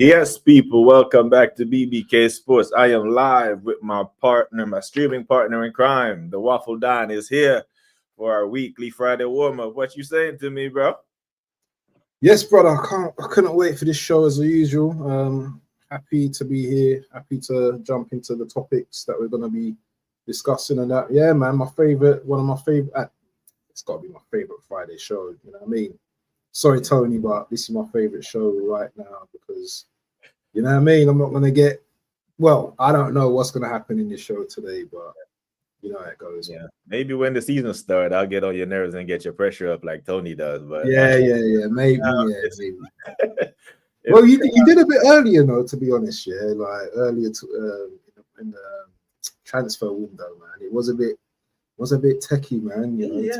Yes, people, welcome back to BBK Sports. I am live with my partner, my streaming partner in crime. The Waffle Don is here for our weekly Friday warm-up. What you saying to me, bro? Yes, brother. I couldn't wait for this show as usual. Happy to be here. Happy to jump into the topics that we're going to be discussing and that. Yeah, man, one of my favorite. It's got to be my favorite Friday show. You know what I mean? Sorry, Tony, but this is my favorite show right now because, you know what I mean? I'm not going to get, well, I don't know what's going to happen in this show today, but you know how it goes. Yeah, maybe when the season starts, I'll get on your nerves and get your pressure up like Tony does. But maybe. Well, you did a bit earlier, though, to be honest. Yeah, like earlier in the transfer window, man. It was a bit techie, man. Yeah,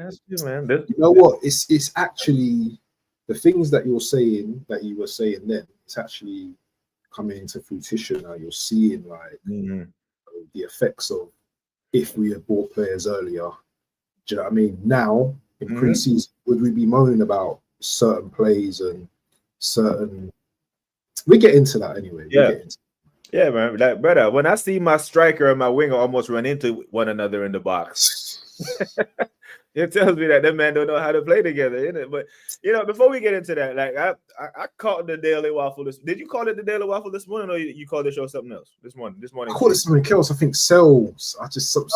that's true, man. You know what? It's actually the things that you were saying then. It's actually coming into fruition now. You're seeing like the effects of if we had bought players earlier. Do you know what I mean? Now in pre-season, would we be moaning about certain plays and certain? We get into that anyway. Yeah, man. Like, brother, when I see my striker and my winger almost run into one another in the box, it tells me that them man don't know how to play together, innit? But before we get into that, like I called the Daily Waffle this. Did you call it the Daily Waffle this morning, or you called the show something else this morning? I called it something else. I think sells. I just sell.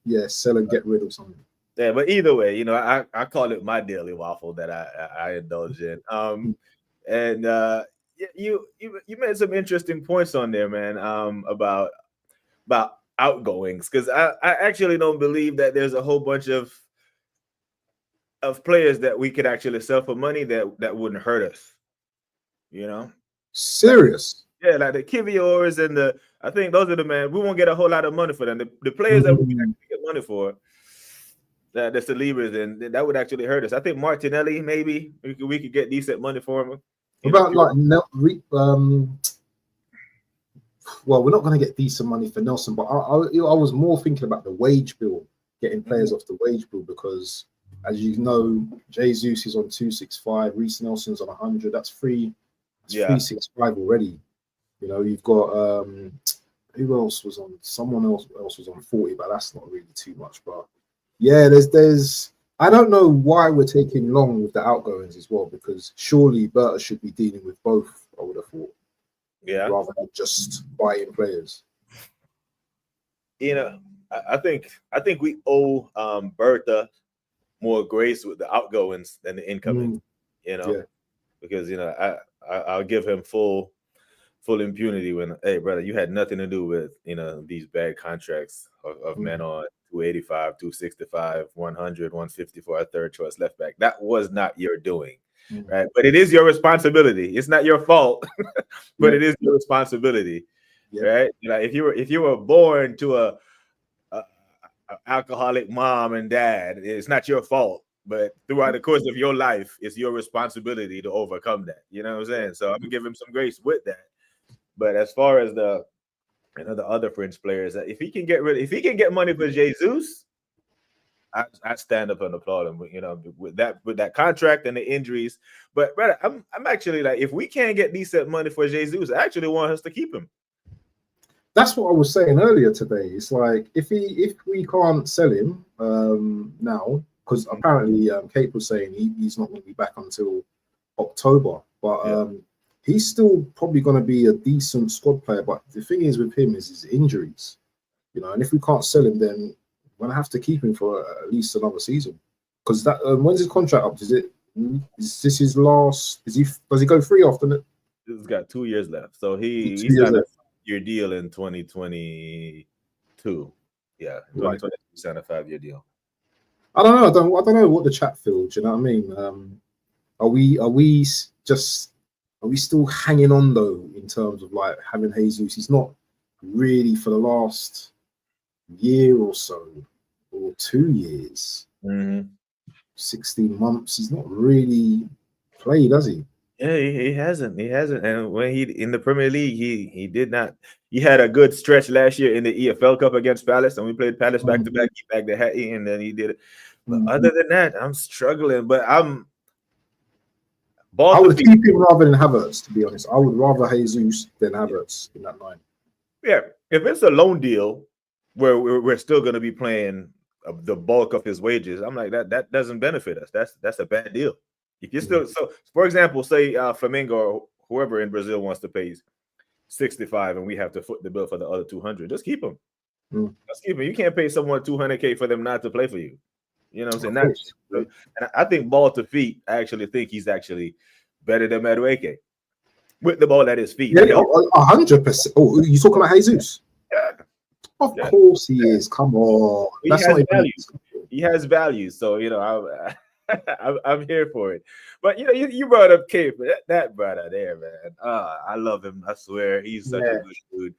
Yeah, sell and get rid of something. Yeah, but either way, I call it my Daily Waffle that I indulge in. And you made some interesting points on there, man. About outgoings, because I actually don't believe that there's a whole bunch of players that we could actually sell for money that wouldn't hurt us. Serious. Yeah, like the Kiviors and I think those are the man. We won't get a whole lot of money for them. The players that we can actually get money for, the Celebres, and that would actually hurt us. I think Martinelli, maybe we could get decent money for him. About well, we're not going to get decent money for Nelson, but I was more thinking about the wage bill, getting players off the wage bill, because as you know, Jesus is on 265, Reece Nelson's on 100. That's 365 already. You've got who else was on? Someone else was on 40, but that's not really too much. But yeah, there's. I don't know why we're taking long with the outgoings as well, because surely Berta should be dealing with both. I would have thought. Yeah. Rather than just buying players. I think we owe Berta more grace with the outgoings than the incoming. Because I'll give him full impunity when, hey brother, you had nothing to do with these bad contracts of men on 285, 265, 100, 150 for a third choice left back. That was not your doing. Right, but it is your responsibility. It's not your fault, but it is your responsibility, right? Like if you were born to a alcoholic mom and dad, it's not your fault. But throughout the course of your life, it's your responsibility to overcome that. You know what I'm saying? So I'm gonna give him some grace with that. But as far as the other French players, if he can get money for Jesus, I stand up and applaud him, with that contract and the injuries. But brother, I'm actually like, if we can't get decent money for Jesus, I actually want us to keep him. That's what I was saying earlier today. It's like if we can't sell him now, because apparently Kate was saying he's not going to be back until October, but he's still probably going to be a decent squad player. But the thing is with him is his injuries, and if we can't sell him, then we're gonna have to keep him for at least another season, because that when's his contract up? Is this his last? Does he go free after it? He's got 2 years left, so he's signed a year deal in 2022. Yeah, 2020 he signed a 5-year deal. I don't know. I don't know what the chat feels. You know what I mean? Are we still hanging on though in terms of like having Jesus? He's not really for the last year or so, or 2 years, 16 months. He's not really played, has he? Yeah, he hasn't. And when he in the Premier League, he did not. He had a good stretch last year in the EFL Cup against Palace, and we played Palace back to back. He bagged the hat, and then he did it. But other than that, I'm struggling. But I would keep him rather than Havertz, to be honest. I would rather Jesus than Havertz in that line. Yeah, if it's a loan deal where we're still going to be playing the bulk of his wages, I'm like that doesn't benefit us. That's a bad deal. If you're still so, for example, say Flamengo or whoever in Brazil wants to pay 65 and we have to foot the bill for the other 200, just keep him. Just keep him. You can't pay someone $200K for them not to play for you. You know what I'm saying? And I think ball to feet, I actually think he's actually better than Madueke with the ball at his feet. Yeah, 100%. Oh, you talking about Jesus? Yeah. Of course he is. Come on. He has value. He has value. So, I'm here for it. But, you brought up Cape. That brother there, man. I love him. I swear. He's such a good dude.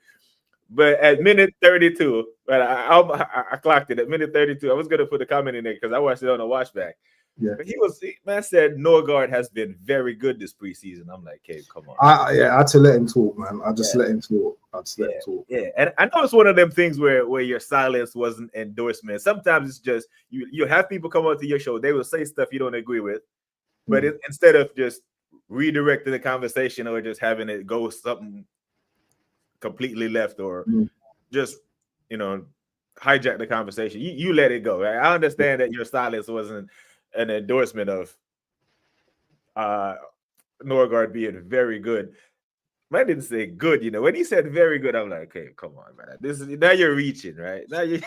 But at minute 32, but I clocked it at minute 32. I was going to put a comment in there because I watched it on a watchback. Yeah. But man said Norgard has been very good this preseason. I'm like, Cave, come on. I had to let him talk, man. I just let him talk. Let him talk. Yeah, and I know it's one of them things where your silence wasn't endorsement. Sometimes it's just you have people come onto your show, they will say stuff you don't agree with, but instead of just redirecting the conversation or just having it go something completely left or just hijack the conversation, you let it go. Right? I understand that your silence wasn't an endorsement of Norgard being very good. I didn't say good, when he said very good, I'm like, okay, come on, man. Now you're reaching, right? Now you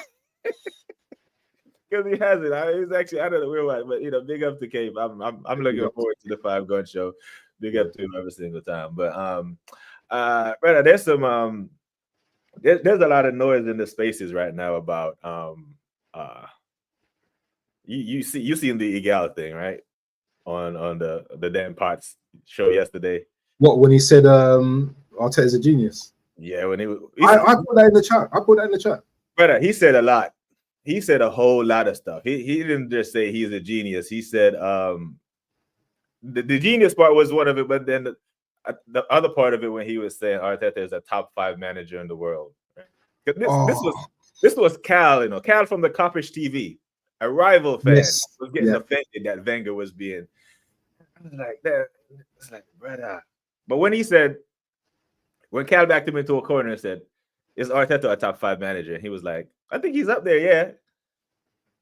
because he has it. He's actually, I don't know where, but big up to Cape. I'm looking forward to the 5 Gun Show. Big up to him every single time. But brother, there's some there's a lot of noise in the spaces right now about you seen the Egal thing, right? On the Dan Potts show yesterday. What, when he said Arteta's a genius? Yeah, when I put that in the chat. Brother, he said a lot. He said a whole lot of stuff. He didn't just say he's a genius. He said the genius part was one of it, but then the other part of it when he was saying Arteta is a top 5 manager in the world. This was Cal, Cal from the Coppish TV, a rival fan, was getting offended that Wenger was being. I was like that. It's like, brother. But when Cal backed him into a corner and said, "Is Arteta a top 5 manager?" And he was like, "I think he's up there, yeah."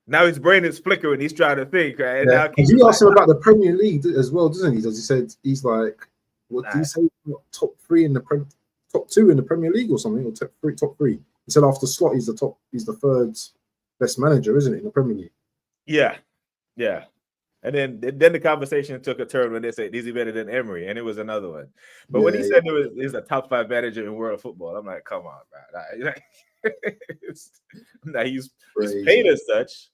Now his brain is flickering. He's trying to think, right? And now he asked him about the Premier League as well, doesn't he? Because he said he's like, what did he say? Top 2 in the Premier League or something, or top three. He said after Slot, he's the 3rd best manager, isn't it, in the Premier League? Yeah. And then the conversation took a turn when they said, "Is he better than Emery?" And it was another one. But when he said he's a top 5 manager in world football, I'm like, come on, man. He's paid as such,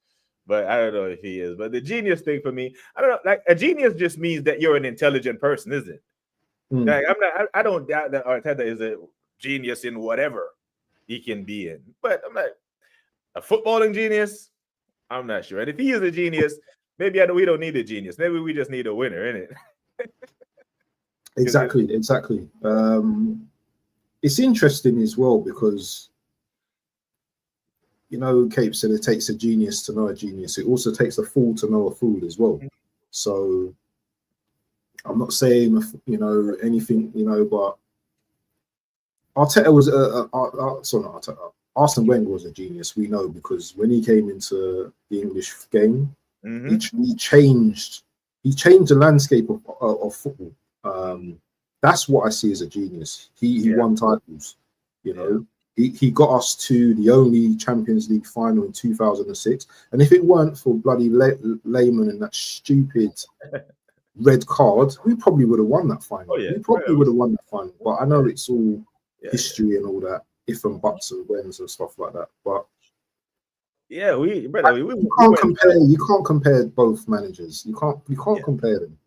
but I don't know if he is. But the genius thing for me, I don't know. Like a genius just means that you're an intelligent person, isn't it? Like I don't doubt that Arteta is a genius in whatever he can be in. But I'm like a footballing genius. I'm not sure. And if he is a genius, maybe we don't need a genius. Maybe we just need a winner, innit? Exactly. It's interesting as well because, Cape said it takes a genius to know a genius. It also takes a fool to know a fool as well. So I'm not saying, anything, but Arteta was not Arteta. Arsene Wenger was a genius. We know because when he came into the English game, he changed the landscape of football. That's what I see as a genius. He won titles. He got us to the only Champions League final in 2006. And if it weren't for bloody Lehman and that stupid red card, we probably would have won that final. We probably would have won that final. But I know it's all history and all that, if and buts and whens and stuff like that. But you can't compare both managers. You can't compare them.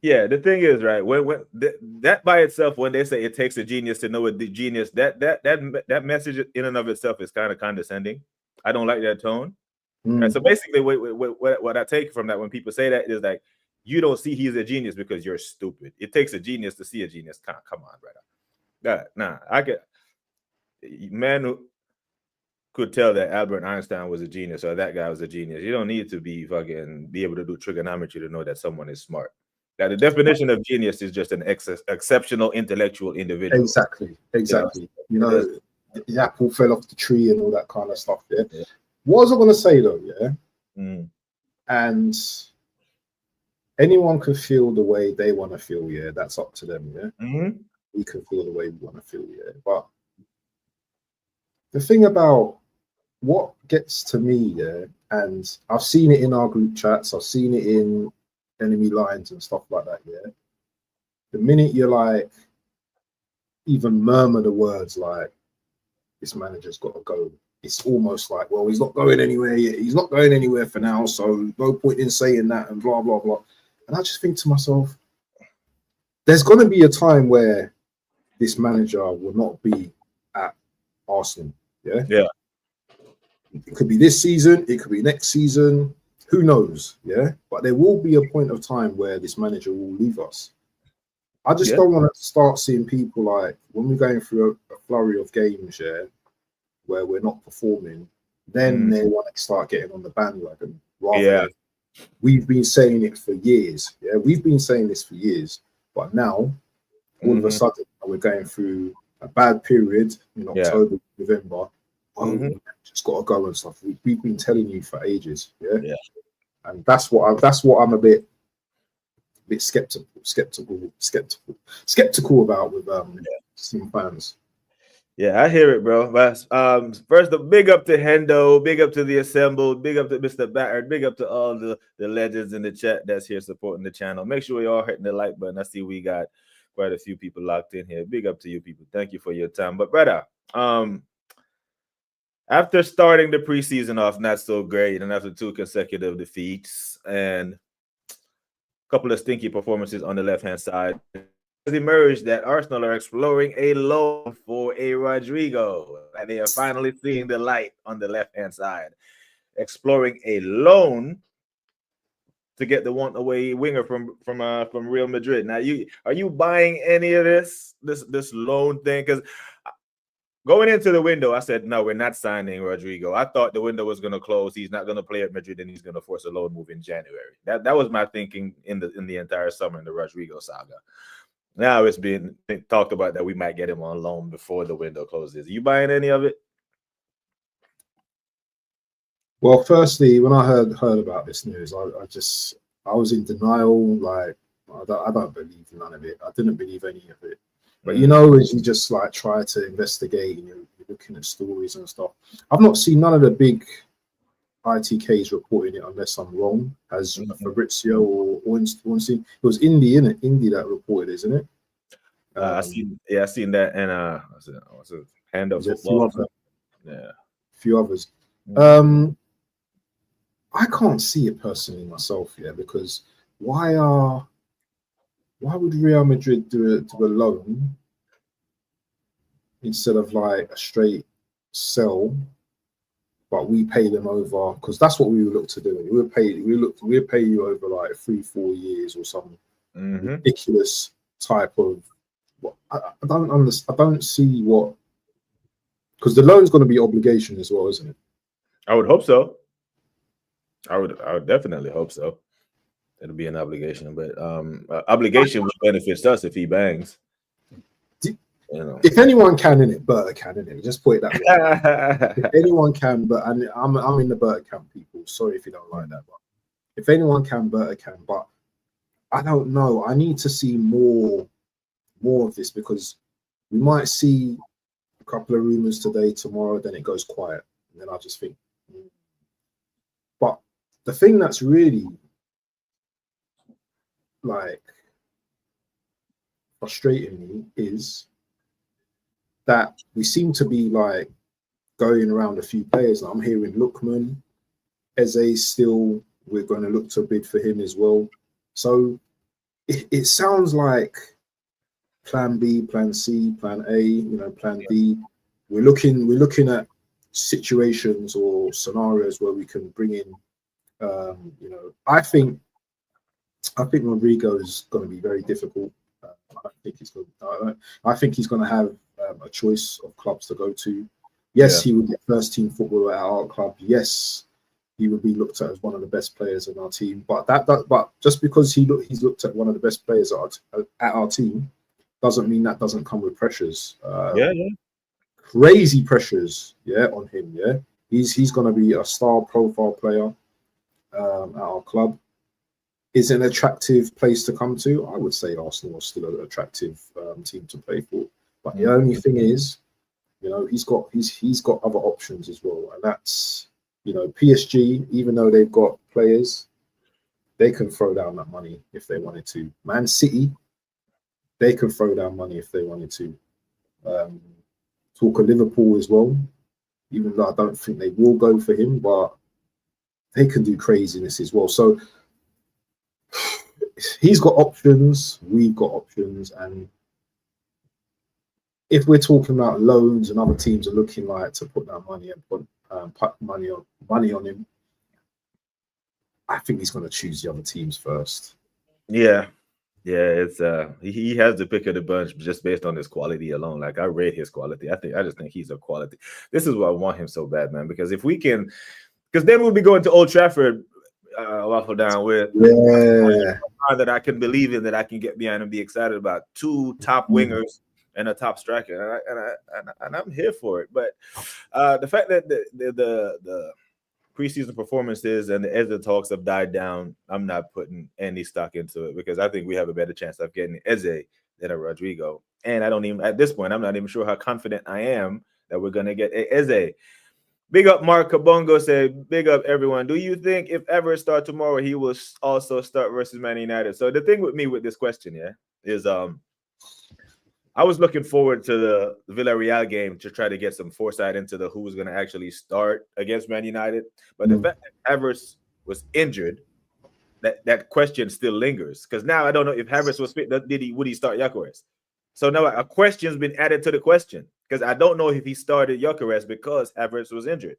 Yeah, the thing is, right, when that by itself, when they say it takes a genius to know a genius, that message in and of itself is kind of condescending. I don't like that tone. Right? So basically, what I take from that when people say that is like, you don't see he's a genius because you're stupid. It takes a genius to see a genius. Come on, brother. Man who could tell that Albert Einstein was a genius or that guy was a genius. You don't need to be able to do trigonometry to know that someone is smart. Now, the definition of genius is just an exceptional intellectual individual. Exactly. You know, the apple fell off the tree and all that kind of stuff. Yeah. What was I going to say though? Yeah. And anyone can feel the way they want to feel. Yeah, that's up to them. Yeah. We can feel the way we want to feel. Yeah. But the thing about what gets to me, yeah, and I've seen it in our group chats, I've seen it in enemy lines and stuff like that. Yeah. The minute you're like, even murmur the words like, this manager's got to go, it's almost like, well, he's not going anywhere yet. He's not going anywhere for now, so no point in saying that and blah, blah, blah. And I just think to myself, there's going to be a time where this manager will not be at Arsenal. Yeah. It could be this season. It could be next season. Who knows? Yeah. But there will be a point of time where this manager will leave us. I just don't want to start seeing people like when we're going through a flurry of games, yeah, where we're not performing, then they want to start getting on the bandwagon. Rather than, we've been saying it for years. Yeah, we've been saying this for years, but now all of a sudden we're going through a bad period in October, November. Just got to go and stuff. We've been telling you for ages. Yeah. And that's what I'm a bit skeptical about with some fans. Yeah, I hear it, bro. But first, a big up to Hendo, big up to the assembled, big up to Mr. Battard, big up to all the legends in the chat that's here supporting the channel. Make sure you're all hitting the like button. I see we got quite a few people locked in here. Big up to you people. Thank you for your time. But brother, after starting the preseason off not so great, and after 2 consecutive defeats and a couple of stinky performances on the left-hand side, it emerged that Arsenal are exploring a loan for a Rodrygo. And they are finally seeing the light on the left-hand side. Exploring a loan to get the one-away winger from Real Madrid. Now, are you buying any of this loan thing? Because going into the window, I said, no, we're not signing Rodrygo. I thought the window was going to close. He's not going to play at Madrid, and he's going to force a loan move in January. That was my thinking in the entire summer in the Rodrygo saga. Now it's being talked about that we might get him on loan before the window closes. Are you buying any of it? Well, firstly, when I heard about this news, I was in denial. Like, I don't believe none of it. I didn't believe any of it. But you know, as you just like try to investigate and you're looking at stories and stuff, I've not seen none of the big ITKs reporting it unless I'm wrong, as Fabrizio or Ornstein. It was Indy, innit? Indy that reported, isn't it? I seen that, and what's it? Hand of football. A few others. I can't see it personally myself, because why would Real Madrid do a loan instead of like a straight sell? But we pay them over, because that's what we would look to do. We'll pay you over like 3-4 years or some ridiculous type of. I don't see what, because the loan's going to be obligation as well, isn't it? I would hope so. I would definitely hope so. It'll be an obligation, but obligation which benefits us if he bangs. If anyone can, innit, Berta can, innit. Just put it that way. If anyone can, but I'm in the Berta camp, people. Sorry if you don't like that, but if anyone can, Berta can. But I don't know. I need to see more of this, because we might see a couple of rumors today, tomorrow, then it goes quiet, and then I just think. But the thing that's really like frustrating me is that we seem to be like going around a few players. I'm hearing Lookman, Eze still, we're going to look to bid for him as well. So it sounds like plan B, plan C, plan A, plan D. We're looking at situations or scenarios where we can bring in, I think Rodrygo is going to be very difficult. I think he's going to have a choice of clubs to go to. Yes, he would get first team football at our club. Yes, he would be looked at as one of the best players in our team. But but just because he's looked at one of the best players at our team, doesn't mean that doesn't come with pressures. Yeah. Crazy pressures, on him. Yeah, he's going to be a star profile player at our club. Is an attractive place to come to. I would say Arsenal are still an attractive team to play for. But the only thing is, he's got other options as well, and that's PSG. Even though they've got players, they can throw down that money if they wanted to. Man City, they can throw down money if they wanted to. Talk of Liverpool as well, even though I don't think they will go for him, but they can do craziness as well. So he's got options, we've got options, and if we're talking about loans and other teams are looking like to put that money and put money on him, I think he's going to choose the other teams first. Yeah, it's he has the pick of the bunch just based on his quality alone. Like, I rate his quality. I just think he's a quality. This is why I want him so bad, man. Because if we can, because then we'll be going to Old Trafford. Waffle down with that I can believe in, that I can get behind and be excited about. 2 top wingers and a top striker, and I'm here for it. But the fact that the preseason performances and the Eze talks have died down, I'm not putting any stock into it, because I think we have a better chance of getting Eze than a Rodrygo. And I don't even, at this point, I'm not even sure how confident I am that we're going to get Eze. Big up Mark Kabongo, said, big up everyone. Do you think if ever start tomorrow, he will also start versus Man United? So the thing with me with this question, is I was looking forward to the Villarreal game to try to get some foresight into who's going to actually start against Man United. But the fact that Havertz was injured, that question still lingers. Because now I don't know if Havertz was fit. Would he start Gyökeres? So now a question's been added to the question, because I don't know if he started Gyökeres because Havertz was injured.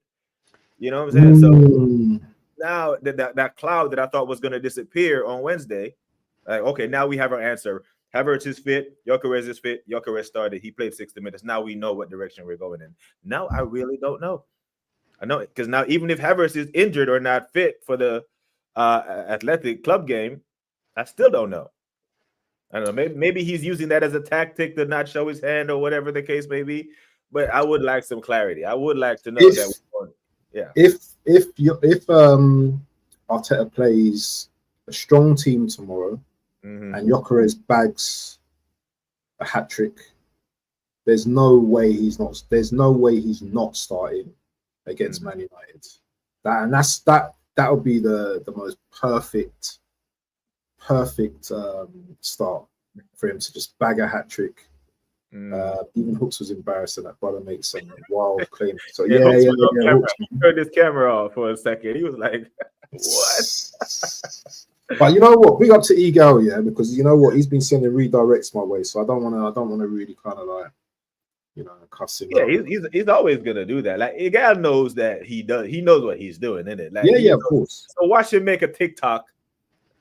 You know what I'm saying? So now that cloud that I thought was going to disappear on Wednesday, like, okay, now we have our answer. Havertz is fit. Gyökeres is fit. Gyökeres started. He played 60 minutes. Now we know what direction we're going in. Now I really don't know. I know, because now even if Havertz is injured or not fit for the Athletic Club game, I still don't know. I don't know. Maybe he's using that as a tactic to not show his hand or whatever the case may be. But I would like some clarity. I would like to know if Arteta plays a strong team tomorrow and Gyökeres bags a hat trick, there's no way he's not starting against Man United. That would be the most perfect start for him to just bag a hat trick. Even Hooks was embarrassed that brother made some wild claim. So Hooks turned his camera off for a second. He was like, "What?" But you know what? Big up to Egal, because you know what, he's been sending redirects my way. So I don't want to really kind of like, cuss him out. He's always gonna do that. Like, Egal knows that he knows what he's doing, isn't it? Like, of course. So watch him make a TikTok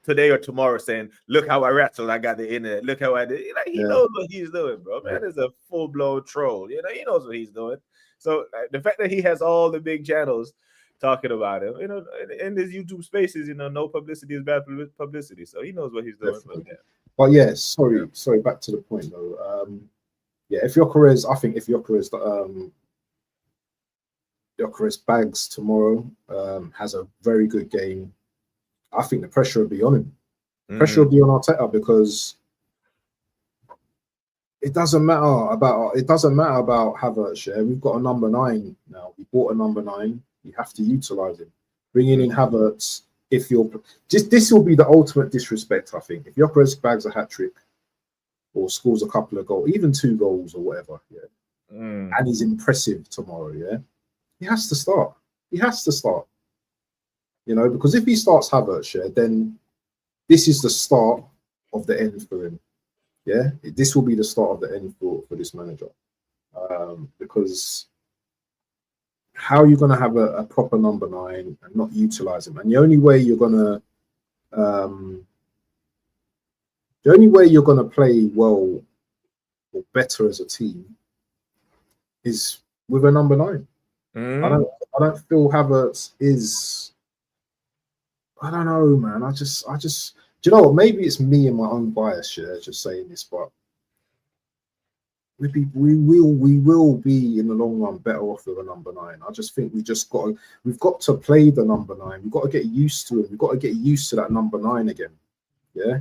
today or tomorrow saying, "Look how I rattled, I got the internet. Look how I did." Like, he knows what he's doing, bro. Man is a full-blown troll. He knows what he's doing. So the fact that he has all the big channels talking about him, in his YouTube spaces, no publicity is bad publicity. So he knows what he's doing. But sorry, back to the point though. If Gyökeres bags tomorrow, has a very good game, I think the pressure will be on him. Pressure will be on Arteta, because it doesn't matter about Havertz. Yeah? We've got a number 9 now. We bought a number 9. You have to utilize him. Bringing in Havertz, this will be the ultimate disrespect, I think. If Gyökeres bags a hat trick or scores a couple of goals, even 2 goals or whatever, and he's impressive tomorrow, he has to start. Because if he starts Havertz, then this is the start of the end for him. This will be the start of the end for this manager. Because how are you going to have a proper number 9 and not utilize him? And the only way you're going to play well or better as a team is with a number 9. I don't feel Havertz is I don't know, man. I just. Do you know what? Maybe it's me and my own bias, yeah, just saying this, but we will be in the long run better off with a number 9. I just think we've got to play the number 9. We've got to get used to it. We've got to get used to that number 9 again, yeah,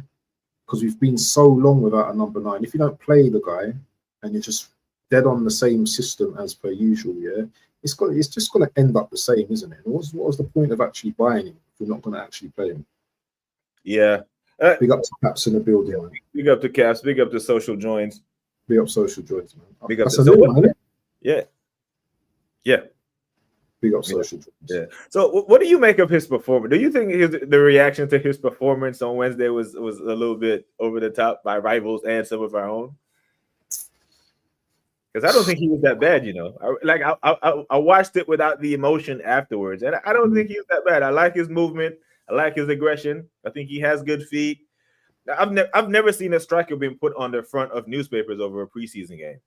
because we've been so long without a number 9. If you don't play the guy and you're just dead on the same system as per usual, yeah, it's just going to end up the same, isn't it? What was the point of actually buying him if we're not going to actually play him? Yeah. Big up to Caps in the building. Man. Big up to Caps. Big up to Social Joins. Big up Social Joins, man. Big up to Yeah. Big up Social Joins. Yeah. So, what do you make of his performance? Do you think the reaction to his performance on Wednesday was a little bit over the top by rivals and some of our own? Because I don't think he was that bad, you know. I watched it without the emotion afterwards, and I don't think he was that bad. I like his movement. I like his aggression. I think he has good feet. I've never seen a striker being put on the front of newspapers over a preseason game.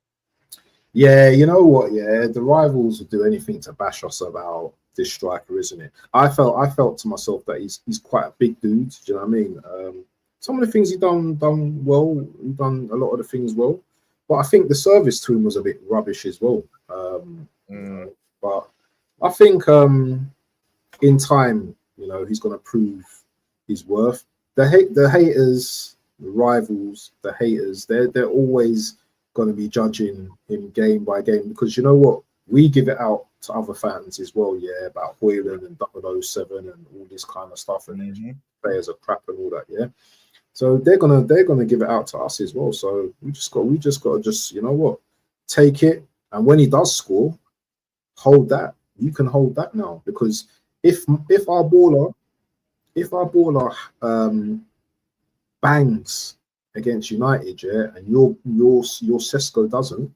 Yeah, you know what? Yeah, the rivals will do anything to bash us about this striker, isn't it? I felt to myself that he's quite a big dude. Do you know what I mean? Some of the things he done well. He done a lot of the things well, but I think the service to him was a bit rubbish as well. But I think in time, you know, he's going to prove his worth. The haters, the rivals, the haters, they're always going to be judging him game by game, because you know what? We give it out to other fans as well, yeah, about Hoyland and 007 and all this kind of stuff, and players are crap and all that, yeah. So they're gonna give it out to us as well. So we just got to you know what, take it, and when he does score, hold that. You can hold that now, because if our baller bangs against United, yeah, and your Sesko doesn't,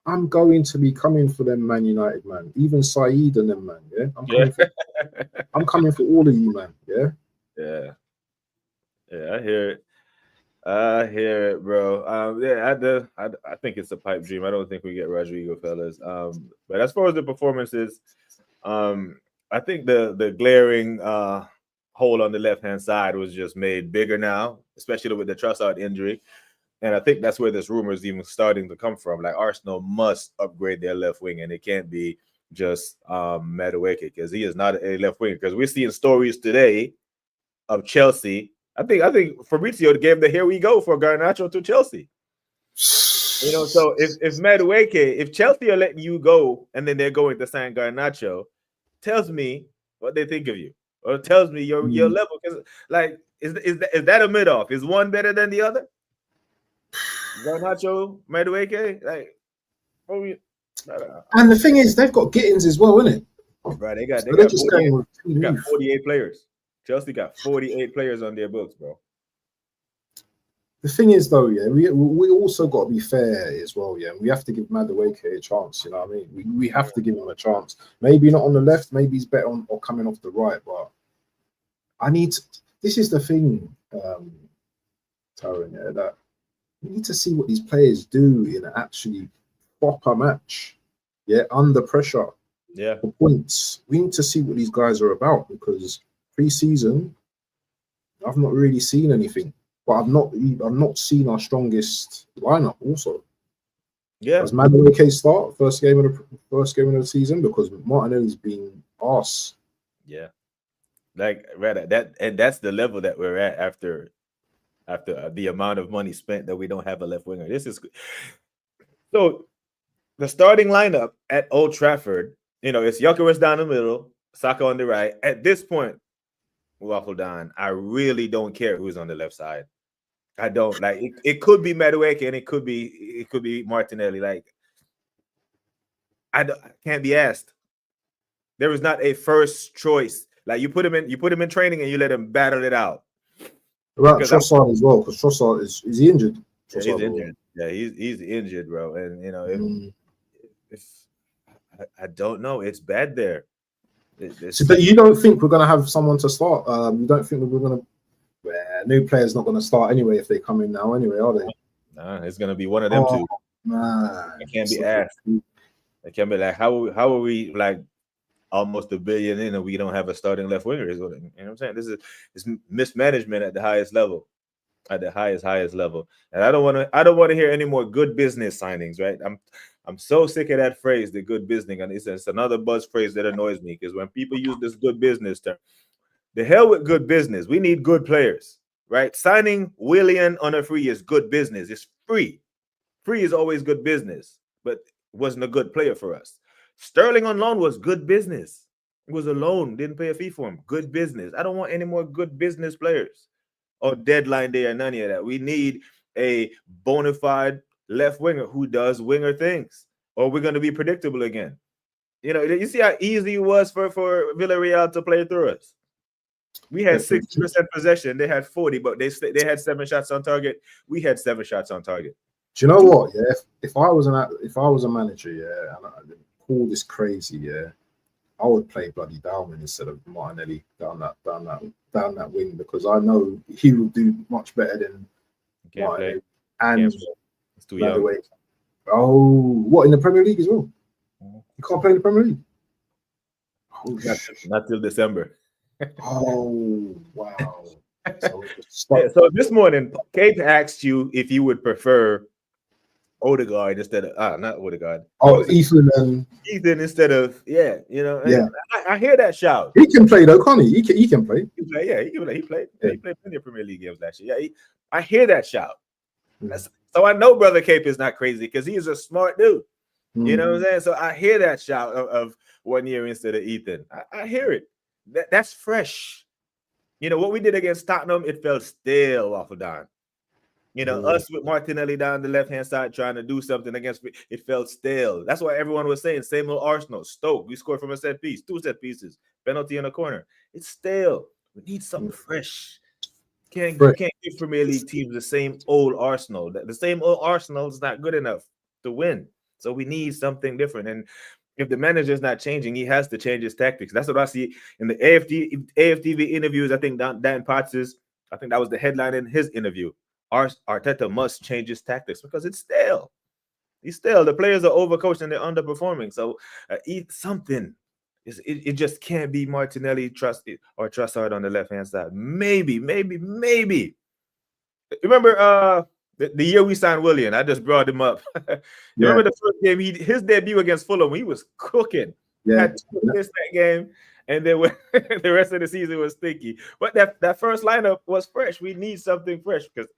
I'm going to be coming for them, Man United, man. Even Saeed and them, man. Yeah, I'm coming for all of you, man. Yeah. I hear it, bro. I think it's a pipe dream. I don't think we get Rodrygo, fellas. But as far as the performances, I think the glaring hole on the left-hand side was just made bigger now, especially with the Trossard injury. And I think that's where this rumor is even starting to come from. Like, Arsenal must upgrade their left wing, and it can't be just Madueke, because he is not a left winger. Because we're seeing stories today of Chelsea. I think Fabrizio gave the here we go for Garnacho to Chelsea. You know, so if Madueke, if Chelsea are letting you go and then they're going to sign Garnacho, tells me what they think of you, or tells me your level. Because, like, is that a mid off? Is one better than the other? Garnacho, Madueke, like, and the thing is, they've got Gittins as well, isn't it? Right, they got 48 players. Chelsea got 48 players on their books, bro. The thing is, though, yeah, we also got to be fair as well, yeah. We have to give Madueke a chance, you know what I mean? We have to give him a chance. Maybe not on the left, maybe he's better on or coming off the right, but this is the thing, Taron, yeah, that we need to see what these players do in an actually proper match, yeah, under pressure, yeah, for points. We need to see what these guys are about, because pre-season, I've not really seen anything. But I've not seen our strongest lineup also. Yeah. Does Madueke start first game of the season? Because Martinelli's been arse. Yeah. Like, right, that's the level that we're at after the amount of money spent that we don't have a left winger. This is so the starting lineup at Old Trafford, you know, it's Gyökeres down the middle, Saka on the right. At this point, Waffle Don, I really don't care who's on the left side. I don't like it. It could be Madueke and it could be Martinelli. Like, I can't be asked. There is not a first choice. Like, you put him in training and you let him battle it out. About Trossard as well, because Trossard is he injured? Yeah, he's injured. Yeah, he's injured, bro. And you know, if I don't know, it's bad there. So you don't think we're gonna have someone to start? You don't think we're gonna? Well, new players not gonna start anyway if they come in now anyway, are they? Nah, it's gonna be one of them two. Man, I can't be asked. It can be like, how are we like? almost $1 billion in, and we don't have a starting left winger. Is what, you know what I'm saying? This is mismanagement at the highest level, at the highest level. And I don't want to hear any more good business signings, right? I'm so sick of that phrase, the good business, and it's another buzz phrase that annoys me, because when people use this good business term, the hell with good business. We need good players, right? Signing Willian on a free is good business. It's free. Free is always good business, but wasn't a good player for us. Sterling on loan was good business. It was a loan, didn't pay a fee for him. Good business. I don't want any more good business players or deadline day or none of that. We need a bona fide left winger who does winger things, or we're going to be predictable again. You know, you see how easy it was for Villarreal to play through us. We had 60% possession. They had 40, but they had 7 shots on target. We had 7 shots on target. Do you know what? Yeah, if I was a manager, yeah, and I call this crazy, yeah, I would play bloody Dalman instead of Martinelli down that wing, because I know he will do much better than Martinelli. And it's too young. Way, what, in the Premier League as well? You can't play in the Premier League. Not till December. Oh wow! So this morning, Kate asked you if you would prefer Odegaard instead of not Odegaard. Ethan instead of yeah. I hear that shout. He can play though, can't he? He can play. He can play. He played. Yeah. He played plenty of Premier League games last year. Yeah, I hear that shout. So I know Brother Cape is not crazy, because he's a smart dude. You know what I'm saying? So I hear that shout of 1 year instead of Ethan. I hear it. That's fresh. You know, what we did against Tottenham, it felt stale off of Don. You know, us with Martinelli down the left-hand side trying to do something against it felt stale. That's why everyone was saying, same old Arsenal. Stoke, we scored from a set piece, 2 set pieces, penalty in the corner. It's stale. We need something fresh. Can't give Premier League teams the same old Arsenal. The same old Arsenal is not good enough to win. So we need something different. And if the manager is not changing, he has to change his tactics. That's what I see in the AFTV interviews. I think Dan Potts' I think that was the headline in his interview. Arteta must change his tactics because it's stale. He's stale. The players are overcoached and they're underperforming. So eat something. It just can't be Martinelli, Trossard on the left-hand side. Maybe. Remember the year we signed Willian? I just brought him up. Remember the first game, his debut against Fulham, he was cooking. Had 2 assists that game, and then the rest of the season was stinky. But that first lineup was fresh. We need something fresh, because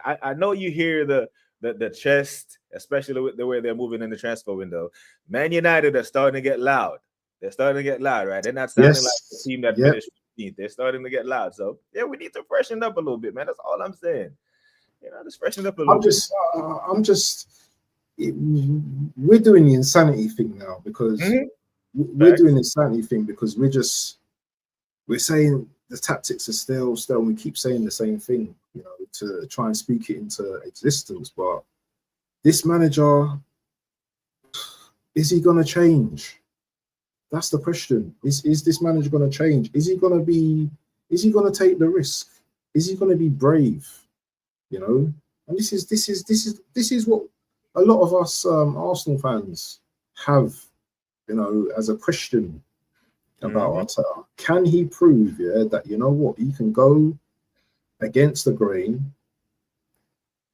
I know you hear the chest, especially with the way they're moving in the transfer window. Man United are starting to get loud. They're starting to get loud, right? They're not sounding like the team that finished 15th. They're starting to get loud. So yeah, we need to freshen up a little bit, man. That's all I'm saying. You know, just freshen up a little bit. We're doing the insanity thing now, because we're doing the insanity thing because we're saying the tactics are still, and we keep saying the same thing, you know, to try and speak it into existence. But this manager, is he going to change? That's the question. Is this manager going to change? Is he going to take the risk? Is he going to be brave? You know, and this is what a lot of us Arsenal fans have, you know, as a question about Arteta. Can he prove, that, you know what, he can go against the grain,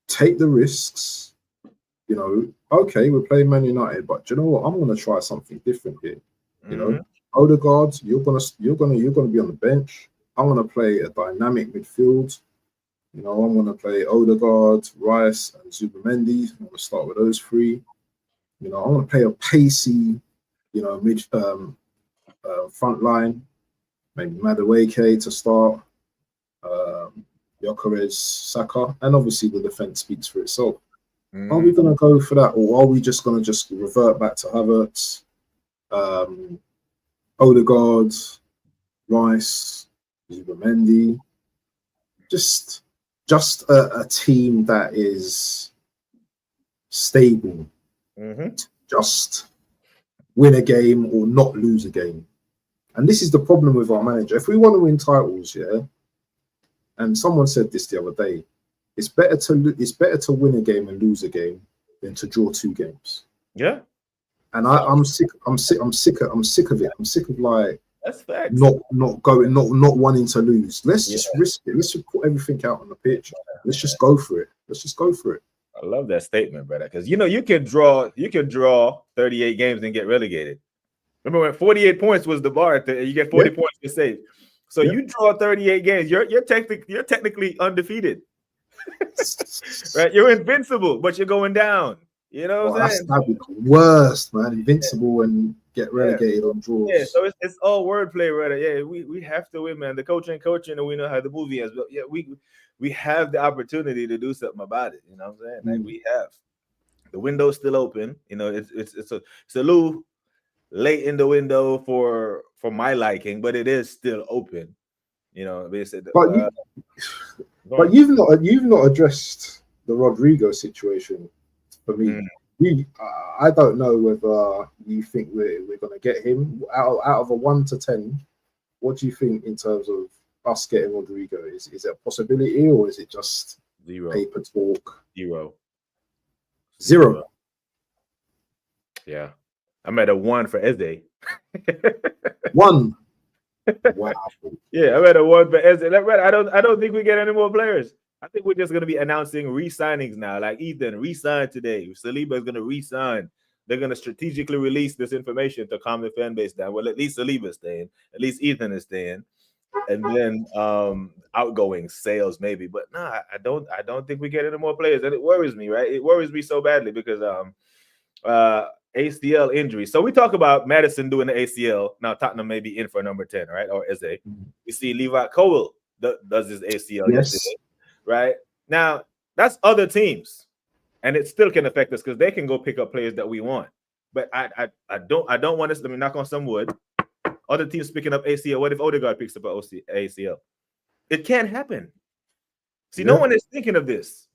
take the risks, you know, okay, we're playing Man United, but do you know what, I'm going to try something different here. You know, Odegaard, you're gonna be on the bench. I'm gonna play a dynamic midfield. You know, I'm gonna play Odegaard, Rice, and Zubimendi. I'm gonna start with those 3. You know, I'm gonna play a pacey, you know, front line. Maybe Madueke to start. Gyökeres, Saka, and obviously the defense speaks for itself. Are we gonna go for that, or are we just gonna revert back to Havertz? Odegaard, Rice, Zubimendi, just a team that is stable, just win a game or not lose a game. And this is the problem with our manager. If we want to win titles, and someone said this the other day, it's better to win a game and lose a game than to draw 2 games. Yeah. And I'm sick of it. I'm sick of like that's facts. Not wanting to lose. Let's just risk it. Let's just put everything out on the pitch. Let's just go for it. I love that statement, brother. Because you can draw 38 games and get relegated. Remember when 48 points was the bar, you get 40 points to save. So you draw 38 games, you're technically undefeated. Right? You're invincible, but you're going down. You know what I'm saying? That'd be the worst, man. Invincible and get relegated on draws. Yeah, so it's all wordplay, brother. Yeah, we have to win, man. The coaching, and we know how the movie is. But yeah, we have the opportunity to do something about it. You know what I'm saying? Like we have. The window's still open. It's a little late in the window for my liking, but it is still open. But you've not addressed the Rodrygo situation for me. I don't know whether you think we're going to get him out of a 1 to 10. What do you think in terms of us getting Rodrygo? Is it a possibility or is it just paper talk? Zero. Yeah, I'm at a 1 for Eze. 1. Wow. Yeah, I'm at a 1 for Eze. I don't think we get any more players. I think we're just going to be announcing re-signings now. Like Ethan re-signed today. Saliba is going to re-sign. They're going to strategically release this information to calm the fan base down. Well, at least Saliba's staying. At least Ethan is staying. And then outgoing sales maybe. But I don't think we get any more players. And it worries me, right? It worries me so badly because ACL injury. So we talk about Madison doing the ACL. Now Tottenham may be in for number 10, right? Or Eze. We see Levi Cowell does his ACL yesterday. Right now, that's other teams, and it still can affect us because they can go pick up players that we want. But I don't want us. Let me knock on some wood. Other teams picking up ACL. What if Odegaard picks up ACL? It can't happen. See, no one is thinking of this.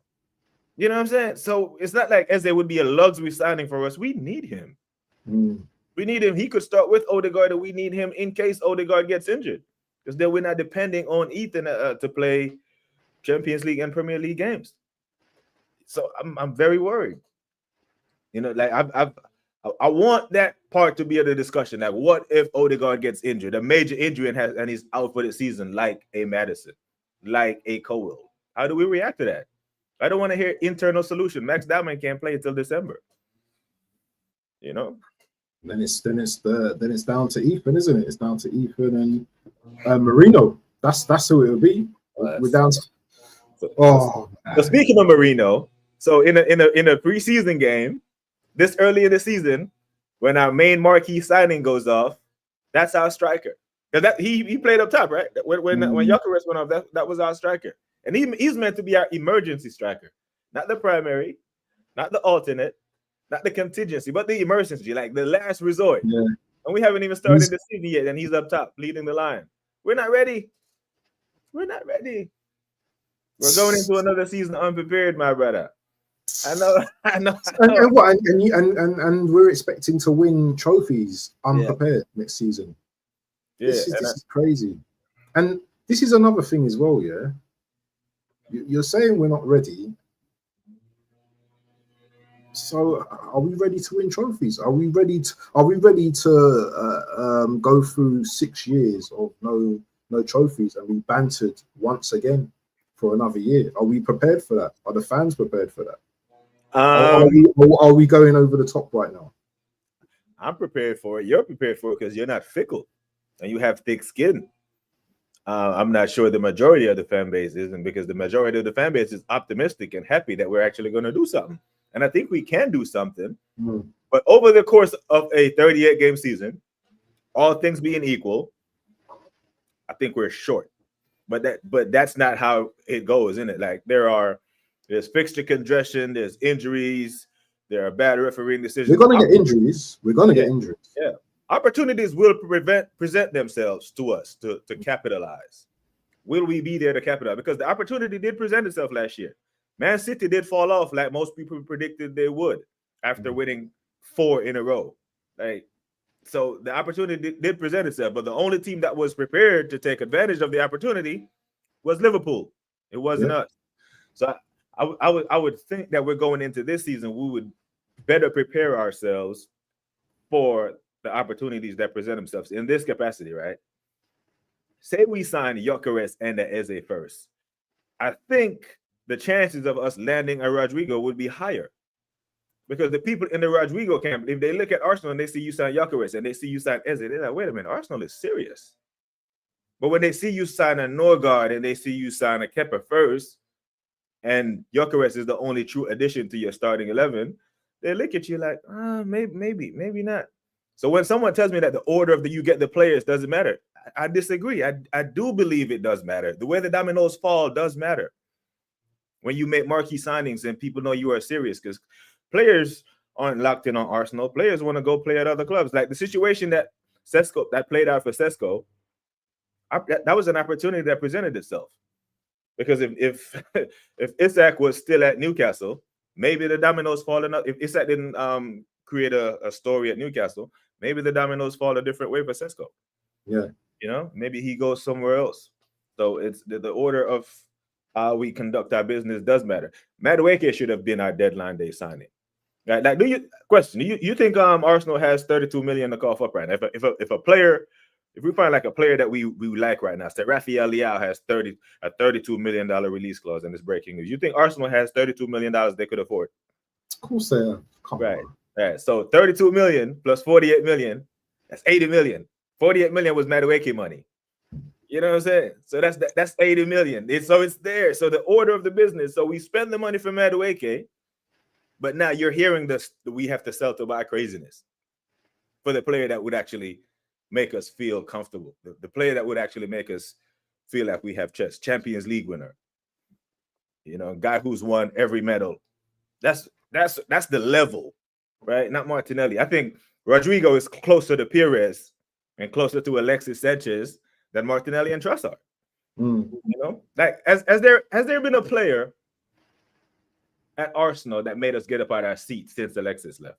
You know what I'm saying? So it's not like Eze would be a luxury signing for us. We need him. We need him. He could start with Odegaard, and we need him in case Odegaard gets injured, because then we're not depending on Ethan to play Champions League and Premier League games. So I'm very worried. Like I want that part to be of the discussion. Like, what if Odegaard gets injured, a major injury, and he's out for the season, like a Madison, like a Cowell? How do we react to that? I don't want to hear internal solution. Max Diamond can't play until December. Then it's down to Ethan, isn't it? It's down to Ethan and Marino. That's who it will be. We're down to. So speaking of Marino, so in a preseason game, this early in the season, when our main marquee signing goes off, that's our striker. Because he played up top, right? When Gyökeres went off, that was our striker, and he's meant to be our emergency striker, not the primary, not the alternate, not the contingency, but the emergency, like the last resort. Yeah. And we haven't even started the season yet, and he's up top leading the line. We're not ready. We're going into another season unprepared, my brother. I know. And we're expecting to win trophies unprepared next season. Yeah, this is crazy. And this is another thing as well. Yeah, you're saying we're not ready. So are we ready to win trophies? Are we ready to go through 6 years of no trophies and be bantered once again for another year? Are we prepared for that? Are the fans prepared for that? Are we going over the top right now? I'm prepared for it. You're prepared for it because you're not fickle and you have thick skin. I'm not sure the majority of the fan base isn't, because the majority of the fan base is optimistic and happy that we're actually going to do something. And I think we can do something. But over the course of a 38-game season, all things being equal, I think we're short. But that's not how it goes, isn't it? Like there's fixture congestion, there's injuries, there are bad refereeing decisions. We're going to get injuries. Yeah. Opportunities will present themselves to us to capitalize. Will we be there to capitalize? Because the opportunity did present itself last year. Man City did fall off like most people predicted they would after winning 4 in a row. So the opportunity did present itself, but the only team that was prepared to take advantage of the opportunity was Liverpool. It wasn't us. So I would think that we're going into this season, we would better prepare ourselves for the opportunities that present themselves in this capacity, right? Say we sign Gyökeres and Eze first. I think the chances of us landing a Rodrygo would be higher. Because the people in the Rodrygo camp, if they look at Arsenal and they see you sign Gyökeres and they see you sign Eze, they're like, wait a minute, Arsenal is serious. But when they see you sign a Norgard and they see you sign a Kepa first, and Gyökeres is the only true addition to your starting 11, they look at you like, maybe not. So when someone tells me that the order of you get the players doesn't matter, I disagree. I do believe it does matter. The way the dominoes fall does matter. When you make marquee signings and people know you are serious, because players aren't locked in on Arsenal. Players want to go play at other clubs. Like the situation that played out for Sesko, that was an opportunity that presented itself. Because if Isak was still at Newcastle, maybe the dominoes fall enough. If Isak didn't create a story at Newcastle, maybe the dominoes fall a different way for Sesko. Yeah. You know, maybe he goes somewhere else. So it's the order of how we conduct our business does matter. Madueke should have been our deadline day signing. Right? Like, do you think Arsenal has 32 million to cough up right now? If a player, if we find like a player that we like right now, say Rafael Leao has a $32 million release clause and it's breaking news. You think Arsenal has $32 million they could afford? Of course they have. Right. So 32 million plus 48 million, that's 80 million. 48 million was Madueke money. You know what I'm saying? So that's 80 million. So it's there. So the order of the business. So we spend the money for Madueke, but now you're hearing this. We have to sell to buy craziness for the player that would actually make us feel comfortable. The player that would actually make us feel like we have chest. Champions League winner. You know, guy who's won every medal. That's the level, right? Not Martinelli. I think Rodrygo is closer to Perez and closer to Alexis Sanchez than Martinelli and Trossard. You know, like has there been a player at Arsenal that made us get up out of our seats since Alexis left?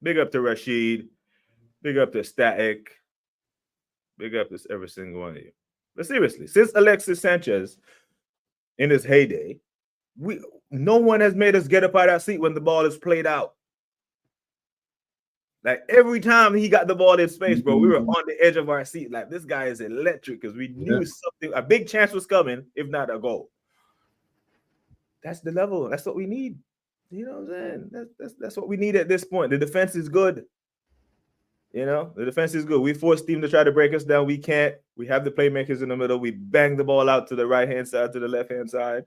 Big up to Rashid. Big up to Static. Big up to every single one of you. But seriously, since Alexis Sanchez in his heyday, no one has made us get up out of our seat when the ball is played out. Like every time he got the ball in space, bro, we were on the edge of our seat. Like this guy is electric because we knew something, a big chance was coming, if not a goal. That's the level. That's what we need. You know what I'm saying? That's what we need at this point. The defense is good. You know, the defense is good. We forced team to try to break us down. We can't. We have the playmakers in the middle. We bang the ball out to the right-hand side, to the left-hand side.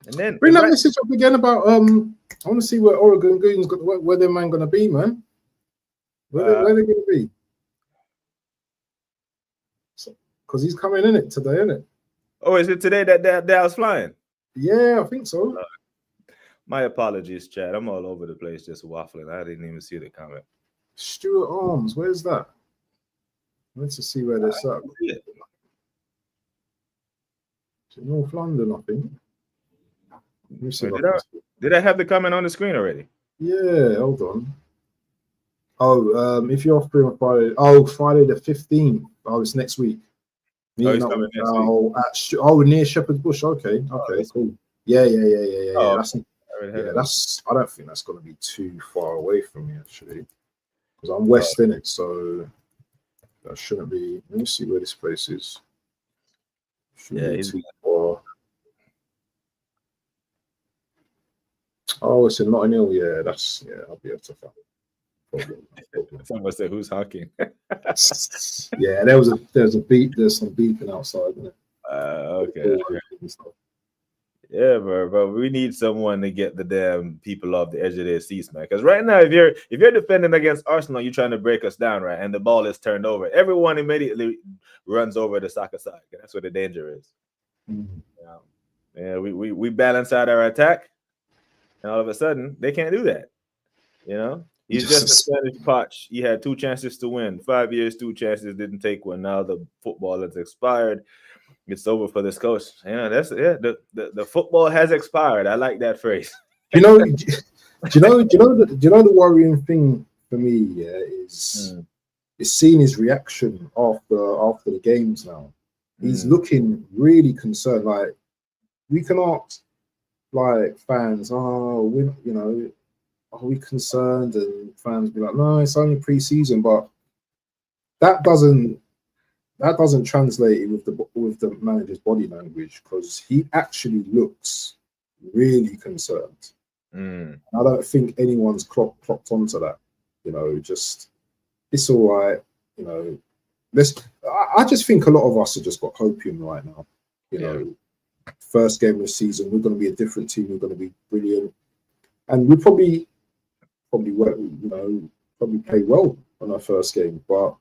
And then bring that message up again about I want to see where Oregon Goons got where their man gonna be, man. Where they going to be? Because he's coming in it today, isn't it? Oh, is it today that Dallas flying? Yeah, I think so. My apologies, Chad. I'm all over the place just waffling. I didn't even see the comment. Stuart Arms, where's that? Let's just see where this up. North London, I think. Did I have the comment on the screen already? Yeah, hold on. Oh, if you're free on Friday, Friday the 15th. Oh, it's next week. Near Shepherd's Bush. Okay, cool. Yeah. That's. I don't think that's going to be too far away from me actually, because I'm west in it, so that shouldn't be. Let me see where this place is. Shouldn't be too far. Oh, it's in Notting Hill. Yeah, I'll be able to find it. Someone said, "Who's honking?" Yeah, there's a beep. There's some beeping outside. Isn't it? Okay. Yeah, bro. We need someone to get the damn people off the edge of their seats, man. Because right now, if you're defending against Arsenal, you're trying to break us down, right? And the ball is turned over. Everyone immediately runs over the soccer side. That's where the danger is. Yeah, we balance out our attack, and all of a sudden they can't do that. You know. He's just a Spanish Poch. He had 2 chances to win. 5 years, 2 chances, didn't take one. Now the football has expired. It's over for this coach. Yeah, the football has expired. I like that phrase. Do you know the worrying thing for me? Yeah, is seeing his reaction after the games now. He's looking really concerned. Like we can ask like fans, oh, we, you know, are we concerned? And fans be like, no, it's only pre-season, but that doesn't translate with the manager's body language, because he actually looks really concerned. I don't think anyone's clocked onto that. You know, just it's all right. You know, I just think a lot of us have just got hopium right now. You know, first game of the season, we're going to be a different team. We're going to be brilliant, and we probably work. You know, probably play well on our first game, but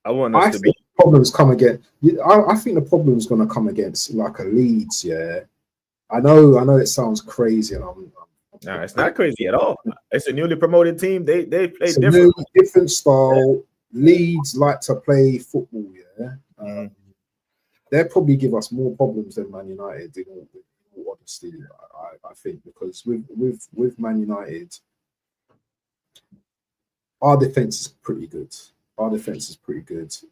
I think problems come again. I think the problem's going to come against like a Leeds. Yeah, I know it sounds crazy, and no, it's not crazy at all. It's a newly promoted team. They play different style. Leeds like to play football. Yeah, they'll probably give us more problems than Man United. In all honesty, I think, because with Man United, our defense is pretty good.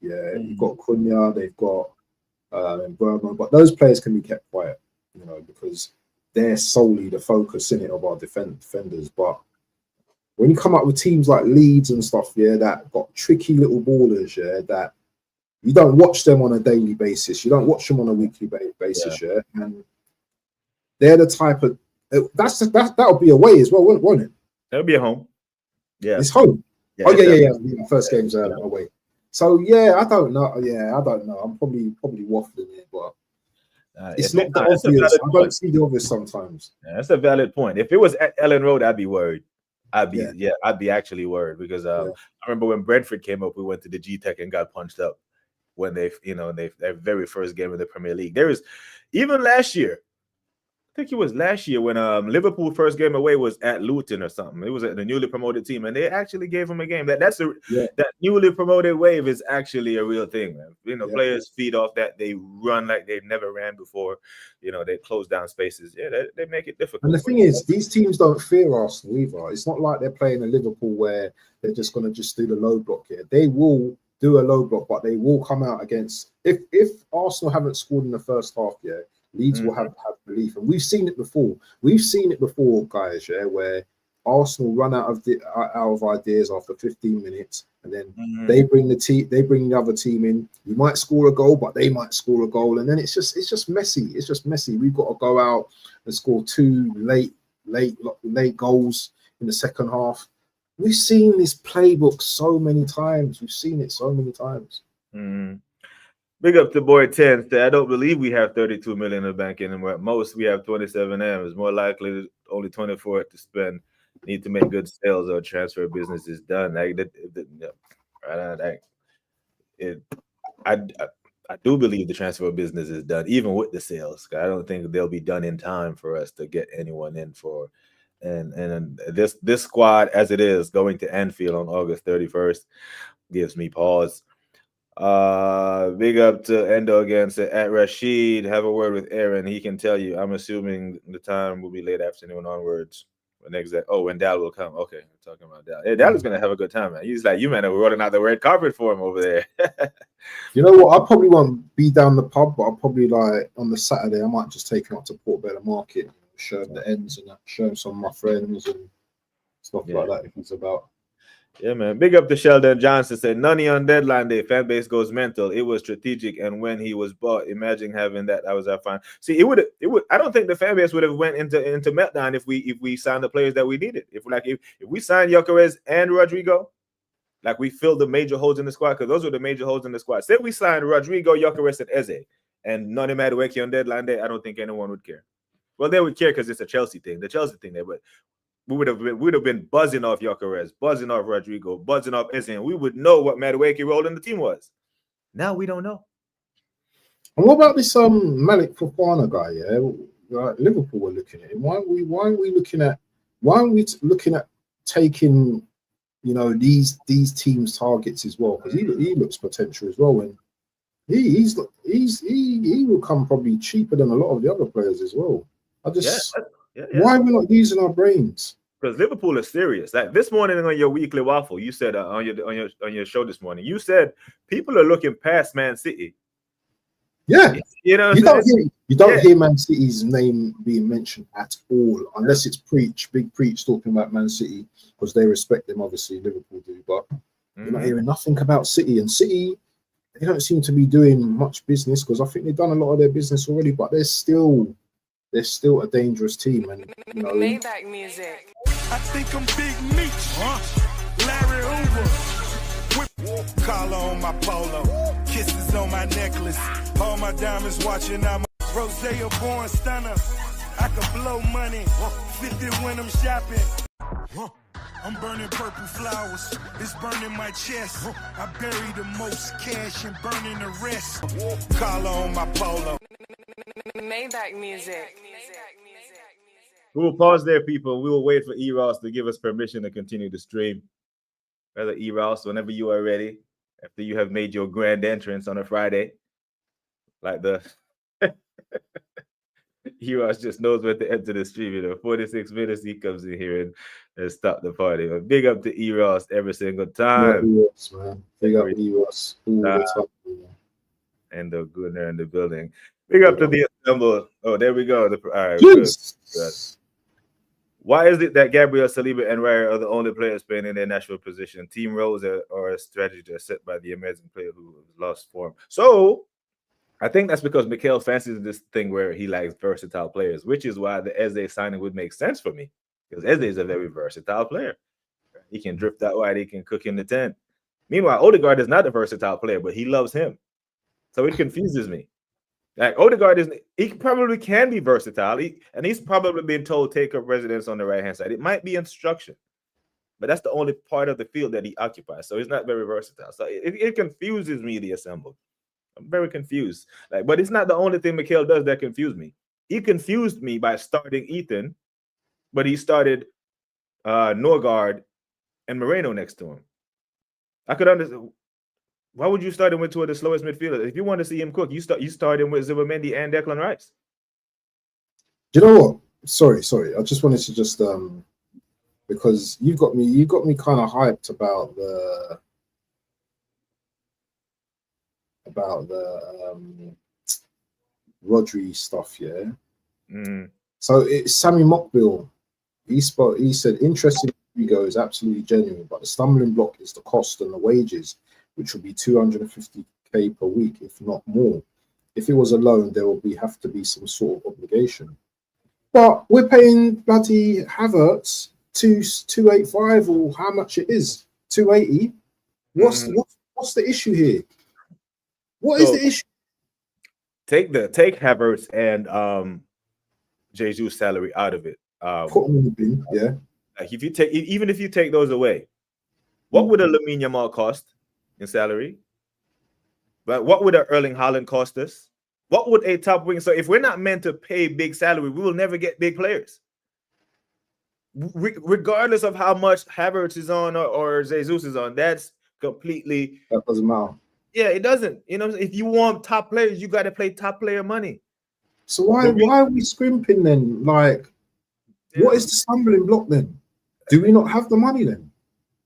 Yeah, you've got Cunha, they've got Burma, but those players can be kept quiet, you know, because they're solely the focus in it of our defenders. But when you come up with teams like Leeds and stuff, yeah, that got tricky little ballers, yeah, that you don't watch them on a daily basis, you don't watch them on a weekly basis, yeah, and they're the type of that'll be away as well, won't it? That'll be a home. Yeah, it's home. Yeah, yeah. First game's away. So yeah, I don't know. I'm probably waffling here, but it's not the obvious. I don't see the obvious sometimes. Yeah, that's a valid point. If it was at Ellen Road, I'd be worried. I'd be actually worried, because I remember when Brentford came up, we went to the G-Tech and got punched up when their very first game in the Premier League. There was even last year. I think it was last year when Liverpool first game away was at Luton or something. It was at the newly promoted team, and they actually gave them a game. That newly promoted wave is actually a real thing, man. You know, players feed off that. They run like they've never ran before. You know, they close down spaces. Yeah, they make it difficult. And the thing is, these teams don't fear Arsenal either. It's not like they're playing a Liverpool where they're just going to just do the low block here. They will do a low block, but they will come out against. If Arsenal haven't scored in the first half yet, Leeds will have belief, and we've seen it before. Guys, where Arsenal run out of ideas after 15 minutes, and then they bring the other team in. You might score a goal, but they might score a goal, and then it's just messy. It's just messy. We've got to go out and score two late goals in the second half. We've seen this playbook so many times. Big up to boy 10. I don't believe we have 32 million in the bank anymore. At most, we have 27 M. It's more likely only 24 to spend. Need to make good sales or transfer business is done. I do believe the transfer business is done, even with the sales. I don't think they'll be done in time for us to get anyone in for. And this squad, as it is, going to Anfield on August 31st, gives me pause. Big up to Endo again. Said at Rashid, have a word with Aaron. He can tell you. I'm assuming the time will be late afternoon onwards. When Dal will come. Okay, I'm talking about Dal. Hey, Dal is gonna have a good time, man. He's like, you man are rolling out the red carpet for him over there. You know what? I probably won't be down the pub, but I'll probably like on the Saturday. I might just take him up to Portobello Market, show him the ends and that, show him some of my friends and stuff like that. If it's about. Yeah, man. Big up to Sheldon Johnson. Said, Nunny on deadline day. Fan base goes mental. It was strategic, and when he was bought, imagine having that. That was our fine. See, it would. I don't think the fan base would have went into meltdown if we signed the players that we needed. If we signed Gyökeres and Rodrygo, like we filled the major holes in the squad, because those were the major holes in the squad. Say we signed Rodrygo, Gyökeres, and Eze, and Nunny Madueke on deadline day. I don't think anyone would care. Well, they would care because it's a Chelsea thing. The Chelsea thing there, but. We would have been buzzing off Gyökeres, buzzing off Rodrygo, buzzing off Eze, and we would know what Madueke role in the team was. Now we don't know. And what about this Malik Fofana guy? Yeah, Liverpool were looking at him. Why aren't we looking at taking, you know, these teams' targets as well? Because he looks potential as well, and he will come probably cheaper than a lot of the other players as well. Why are we not using our brains? Because Liverpool is serious. Like this morning on your weekly waffle, you said on your show this morning, you said people are looking past Man City. Yeah, you know, you don't hear Man City's name being mentioned at all, unless it's big preach talking about Man City because they respect them. Obviously, Liverpool do, but you're not hearing nothing about City. And City, they don't seem to be doing much business because I think they've done a lot of their business already, but they're still a dangerous team. And you know, Maybach music. I think I'm Big Meech, Larry Hoover. Collar on my polo, kisses on my necklace, all my diamonds watching. I'm a Rosé born stunner. I can blow money, 50 when I'm shopping. I'm burning purple flowers, it's burning my chest. I bury the most cash and burning the rest. Collar on my polo. Maybach music. We will pause there, people. We will wait for E-Ross to give us permission to continue the stream. Brother E-Ross, whenever you are ready, after you have made your grand entrance on a Friday, like the E-Ross just knows when to enter the stream. You know, 46 minutes, he comes in here and stop the party. But big up to E-Ross every single time. E-Ross, man. Big up E-Ross all the time. And the Gooner in the building. Big up to the assemble. Oh, there we go. All right, yes. good. Why is it that Gabriel, Saliba, and Raya are the only players playing in their natural position? Team roles are a strategy that's set by the amazing player who lost form. So I think that's because Mikel fancies this thing where he likes versatile players, which is why the Eze signing would make sense for me. Because Eze is a very versatile player. He can drift out wide, he can cook in the 10. Meanwhile, Odegaard is not a versatile player, but he loves him. So it confuses me. Like Odegaard he probably can be versatile, and he's probably been told take up residence on the right-hand side. It might be instruction, but that's the only part of the field that he occupies. So he's not very versatile. So it confuses me, the assembled. I'm very confused. But it's not the only thing Mikel does that confused me. He confused me by starting Ethan, but he started Norgard and Moreno next to him. I could understand. Why would you start him with two of the slowest midfielders? If you want to see him cook, you start him with Zubimendi and Declan Rice. Do you know what? Sorry. I just wanted to because you got me kind of hyped about the Rodri stuff, yeah. So it's Sammy Mockbill. He said interesting. Rodrygo is absolutely genuine, but the stumbling block is the cost and the wages, which will be 250k per week, if not more. If it was a loan, there will have to be some sort of obligation. But we're paying bloody Havertz 285 or how much it is, 280. What's the issue here? What is the issue? Take Havertz and Jesus' salary out of it. Put them in the bin, yeah. Like even if you take those away, what would a Lamine Yamal cost in salary? But what would a Erling Haaland cost us? What would a top wing? So if we're not meant to pay big salary, we will never get big players. Regardless of how much Havertz is on or Jesus is on, that's completely. That doesn't matter. Yeah, it doesn't. You know, if you want top players, you got to play top player money. So why are we scrimping then? Like, what is the stumbling block then? Do we not have the money then?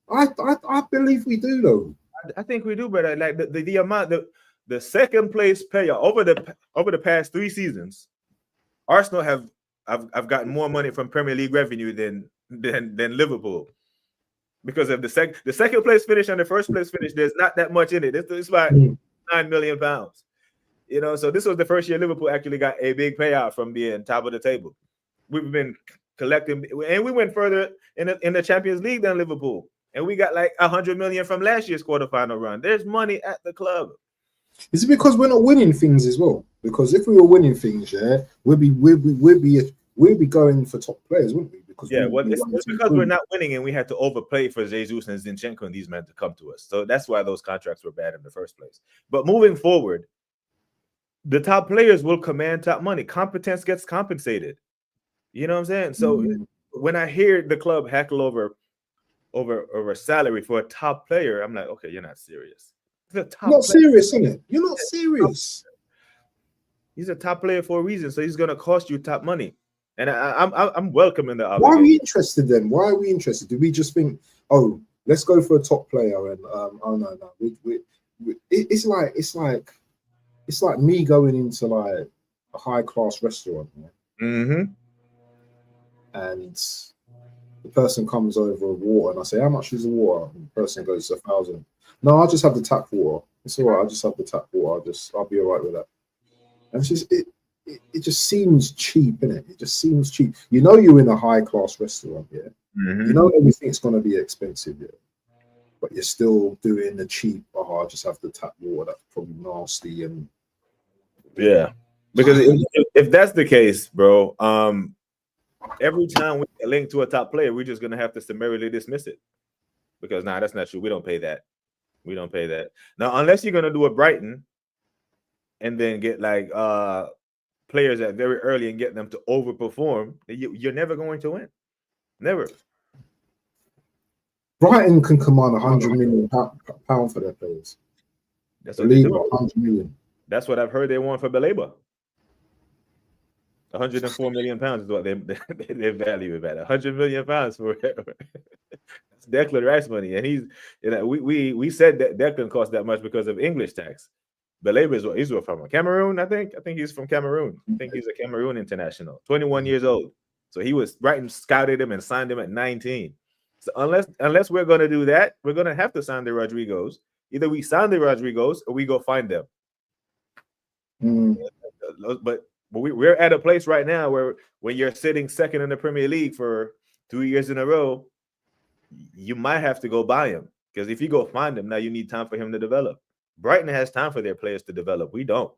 I believe we do though. I think we do, but like the amount, the second place player over the past 3 seasons, Arsenal have gotten more money from Premier League revenue than Liverpool, because of the second place finish and the first place finish. There's not that much in it. It's like £9 million. You know, so this was the first year Liverpool actually got a big payout from being top of the table. We've been collecting, and we went further in the Champions League than Liverpool, and we got like 100 million from last year's quarterfinal run. There's money at the club. Is it because we're not winning things as well? Because if we were winning things, yeah, we'd be going for top players, wouldn't we? Because it's because we're not winning, and we had to overplay for Jesus and Zinchenko and these men to come to us. So that's why those contracts were bad in the first place. But moving forward, the top players will command top money. Competence gets compensated. You know what I'm saying? So when I hear the club heckle over salary for a top player, I'm like, okay, you're not serious. Serious, isn't it? You're not serious. He's a top player for a reason, so he's gonna cost you top money. And I'm welcoming the obligation. Why are we interested then? Why are we interested? Do we just think, oh, let's go for a top player? And oh no, it's like it's like me going into like a high-class restaurant, Mm-hmm. and the person comes over with water, and I say, "How much is the water?" And the person goes, "1,000." No, I'll just have the tap water. It's all right. I'll just have the tap water. I'll be all right with that. And it's just it just seems cheap, innit? It just seems cheap. You know, you're in a high-class restaurant, yeah. Mm-hmm. You know everything's going to be expensive, yeah. But you're still doing the cheap. Oh, I'll just have the tap water. That's probably nasty and yeah. Because if that's the case, bro, every time we get linked to a top player, we're just gonna have to summarily dismiss it. Because that's not true. We don't pay that. We don't pay that. Now, unless you're gonna do a Brighton and then get like players at very early and get them to overperform, you're never going to win. Never. Brighton can command £100 million for their players. That's what they do. 100 million. That's what I've heard they want for Baleba. 104 million pounds is what they value it at. 100 million pounds for that's Declan Rice money, and he's we said that Declan cost that much because of English tax. Baleba is he's from Cameroon, I think he's from Cameroon. I think he's a Cameroon international, 21 years old. So he was Brighton scouted him and signed him at 19. So unless we're gonna do that, we're gonna have to sign the Rodrygos. Either we sign the Rodrygos or we go find them. But we're at a place right now where when you're sitting second in the Premier League for 2 years in a row, you might have to go buy him, because if you go find him now, you need time for him to develop. Brighton has time for their players to develop. We don't.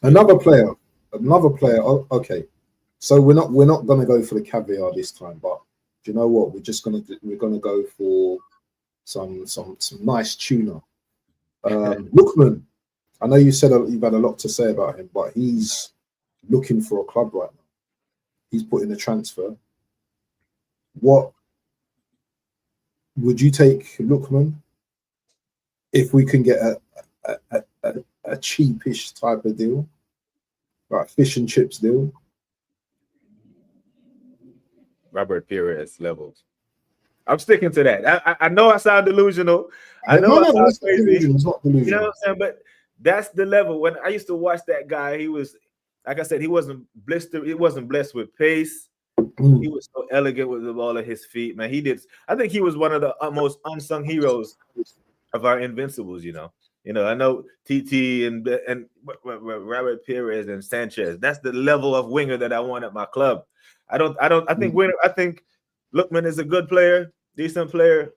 Another player. Okay, so we're not going to go for the caviar this time, but do you know what? We're gonna go for some nice tuna. Lookman. I know you said you've had a lot to say about him, but he's looking for a club right now. He's put in a transfer. What would you take Lookman if we can get a cheapish type of deal, like fish and chips deal? Robert Pires levels. I'm sticking to that. I know I sound delusional. I know I sound crazy. It's not delusional. You know what I'm saying? But that's the level. When I used to watch that guy, he was, like I said, he wasn't blessed with pace. He was so elegant with the ball at his feet, man. I think he was one of the most unsung heroes of our invincibles. You know, I know TT and Robert Pires and Sanchez. That's the level of winger that I want at my club. I think Lookman is a good player, decent player,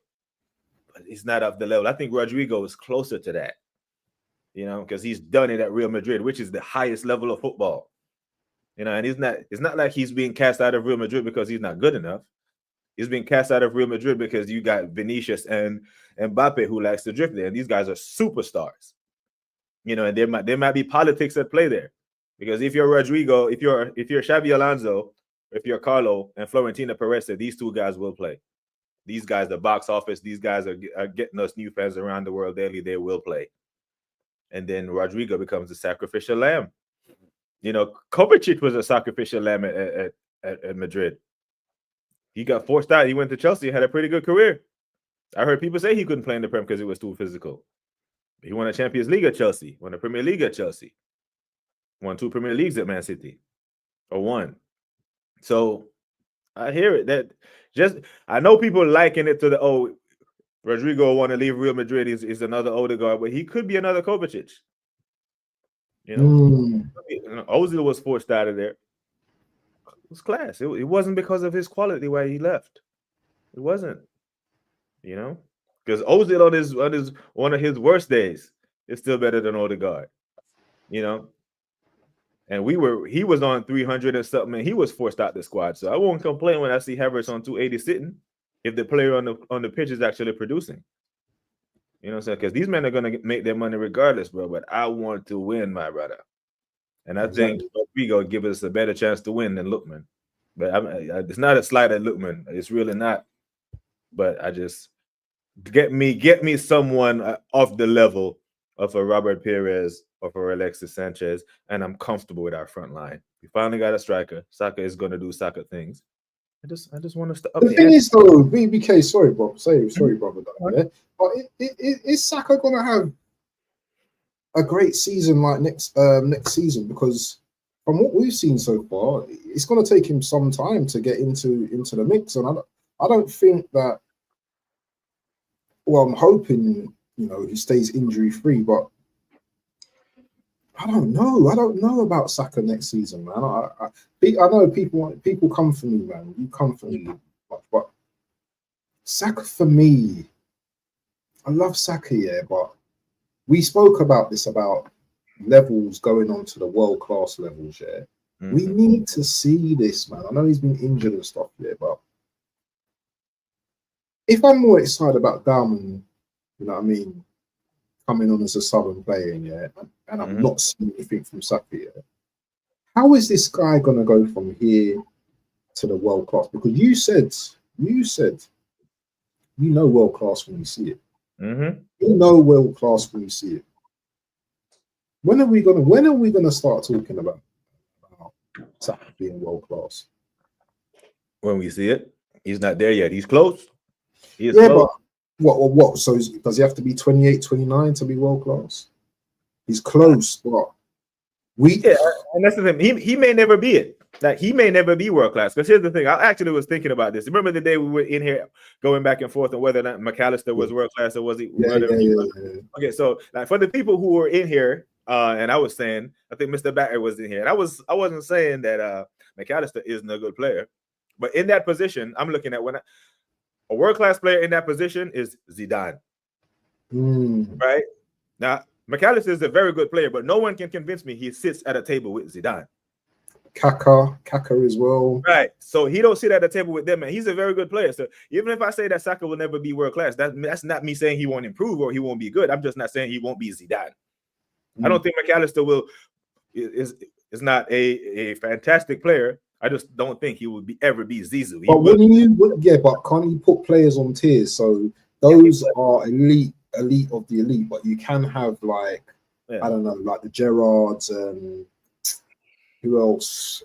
but he's not up the level. I think Rodrygo is closer to that. You know, because he's done it at Real Madrid, which is the highest level of football. You know, and it's not like he's being cast out of Real Madrid because he's not good enough. He's being cast out of Real Madrid because you got Vinicius and Mbappe who likes to drift there, and these guys are superstars. You know, and there might be politics at play there, because if you're Rodrygo, if you're Xabi Alonso, if you're Carlo and Florentino Perez, these two guys will play. These guys, the box office, these guys are getting us new fans around the world daily. They will play. And then Rodrygo becomes a sacrificial lamb. You know, Kovacic was a sacrificial lamb at Madrid. He got forced out. He went to Chelsea, had a pretty good career. I heard people say he couldn't play in the Prem because it was too physical. He won a Champions League at Chelsea, won a Premier League at Chelsea, won 2 Premier Leagues at Man City, or 1. So I hear it. I know people liken it to the Rodrygo want to leave Real Madrid. Is another Odegaard, but he could be another Kovacic. You know, Ozil was forced out of there. It was class. It wasn't because of his quality why he left. It wasn't. You know, because Ozil on one of his worst days is still better than Odegaard. You know, and he was on 300 or something, and he was forced out the squad. So I won't complain when I see Havertz on 280 sitting, if the player on the pitch is actually producing. You know what I'm saying? Because these men are going to make their money regardless, bro. But I want to win, my brother. And I think Rodrygo give us a better chance to win than Lookman. But it's not a slight at Lookman. It's really not. But I just get me someone off the level of a Robert Pires or for Alexis Sanchez, and I'm comfortable with our front line. We finally got a striker. Saka is going to do Saka things. I just want us to up the thing is, though, BBK, sorry, bro. Sorry, brother. Yeah? But is Saka gonna have a great season like next season, because from what we've seen so far, it's going to take him some time to get into the mix, and I don't think that. Well, I'm hoping he stays injury free, but I don't know. I don't know about Saka next season, man. I know people come for me, man. You come for me, but Saka for me, I love Saka, yeah, but we spoke about this about levels going on to the world class levels, yeah. Mm-hmm. We need to see this, man. I know he's been injured and stuff, yeah, but if I'm more excited about Diamond, you know what I mean, coming on as a Southern player, yeah, and I'm not seeing anything from Saka, yeah, how is this guy gonna go from here to the world class? Because you said you know world class when you see it. Mm-hmm. You know world class when you see it. When are we gonna start talking about Saka being world class? When we see it, he's not there yet. He's close. He close. But what? So does he have to be 28, 29 to be world class? He's close, but and that's the thing. He may never be it. Like, he may never be world class. Because here's the thing. I actually was thinking about this. Remember the day we were in here going back and forth on whether or not McAllister was world class or was he? Yeah. Okay, so like for the people who were in here, and I was saying, I think Mr. Batter was in here, and I wasn't saying that McAllister isn't a good player, but in that position, I'm looking at a world class player in that position is Zidane. Right now, McAllister is a very good player, but no one can convince me he sits at a table with Zidane. Kaka as well. Right. So he don't sit at the table with them, and he's a very good player. So even if I say that Saka will never be world class, that's not me saying he won't improve or he won't be good. I'm just not saying he won't be Zidane. I don't think McAllister is not a fantastic player. I just don't think he would ever be Zizou. But can't you put players on tiers? So those are elite of the elite, but you can have I don't know, like the Gerrards and who else?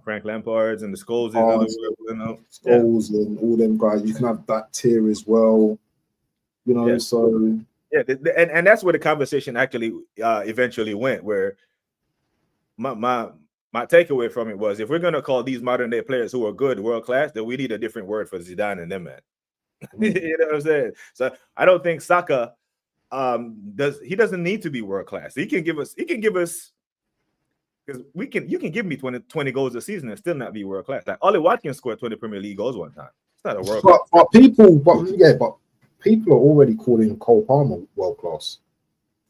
Frank Lampards and the Scholes, Scholes and all them guys. You can have that tier as well, So and that's where the conversation actually eventually went. Where my takeaway from it was, if we're gonna call these modern day players who are good world class, then we need a different word for Zidane and them, man. You know what I'm saying? So I don't think Saka doesn't need to be world class. He can give us because you can give me 20 goals a season and still not be world class. Like Ollie Watkins scored 20 Premier League goals one time. It's not a world class. But people are already calling Cole Palmer world class.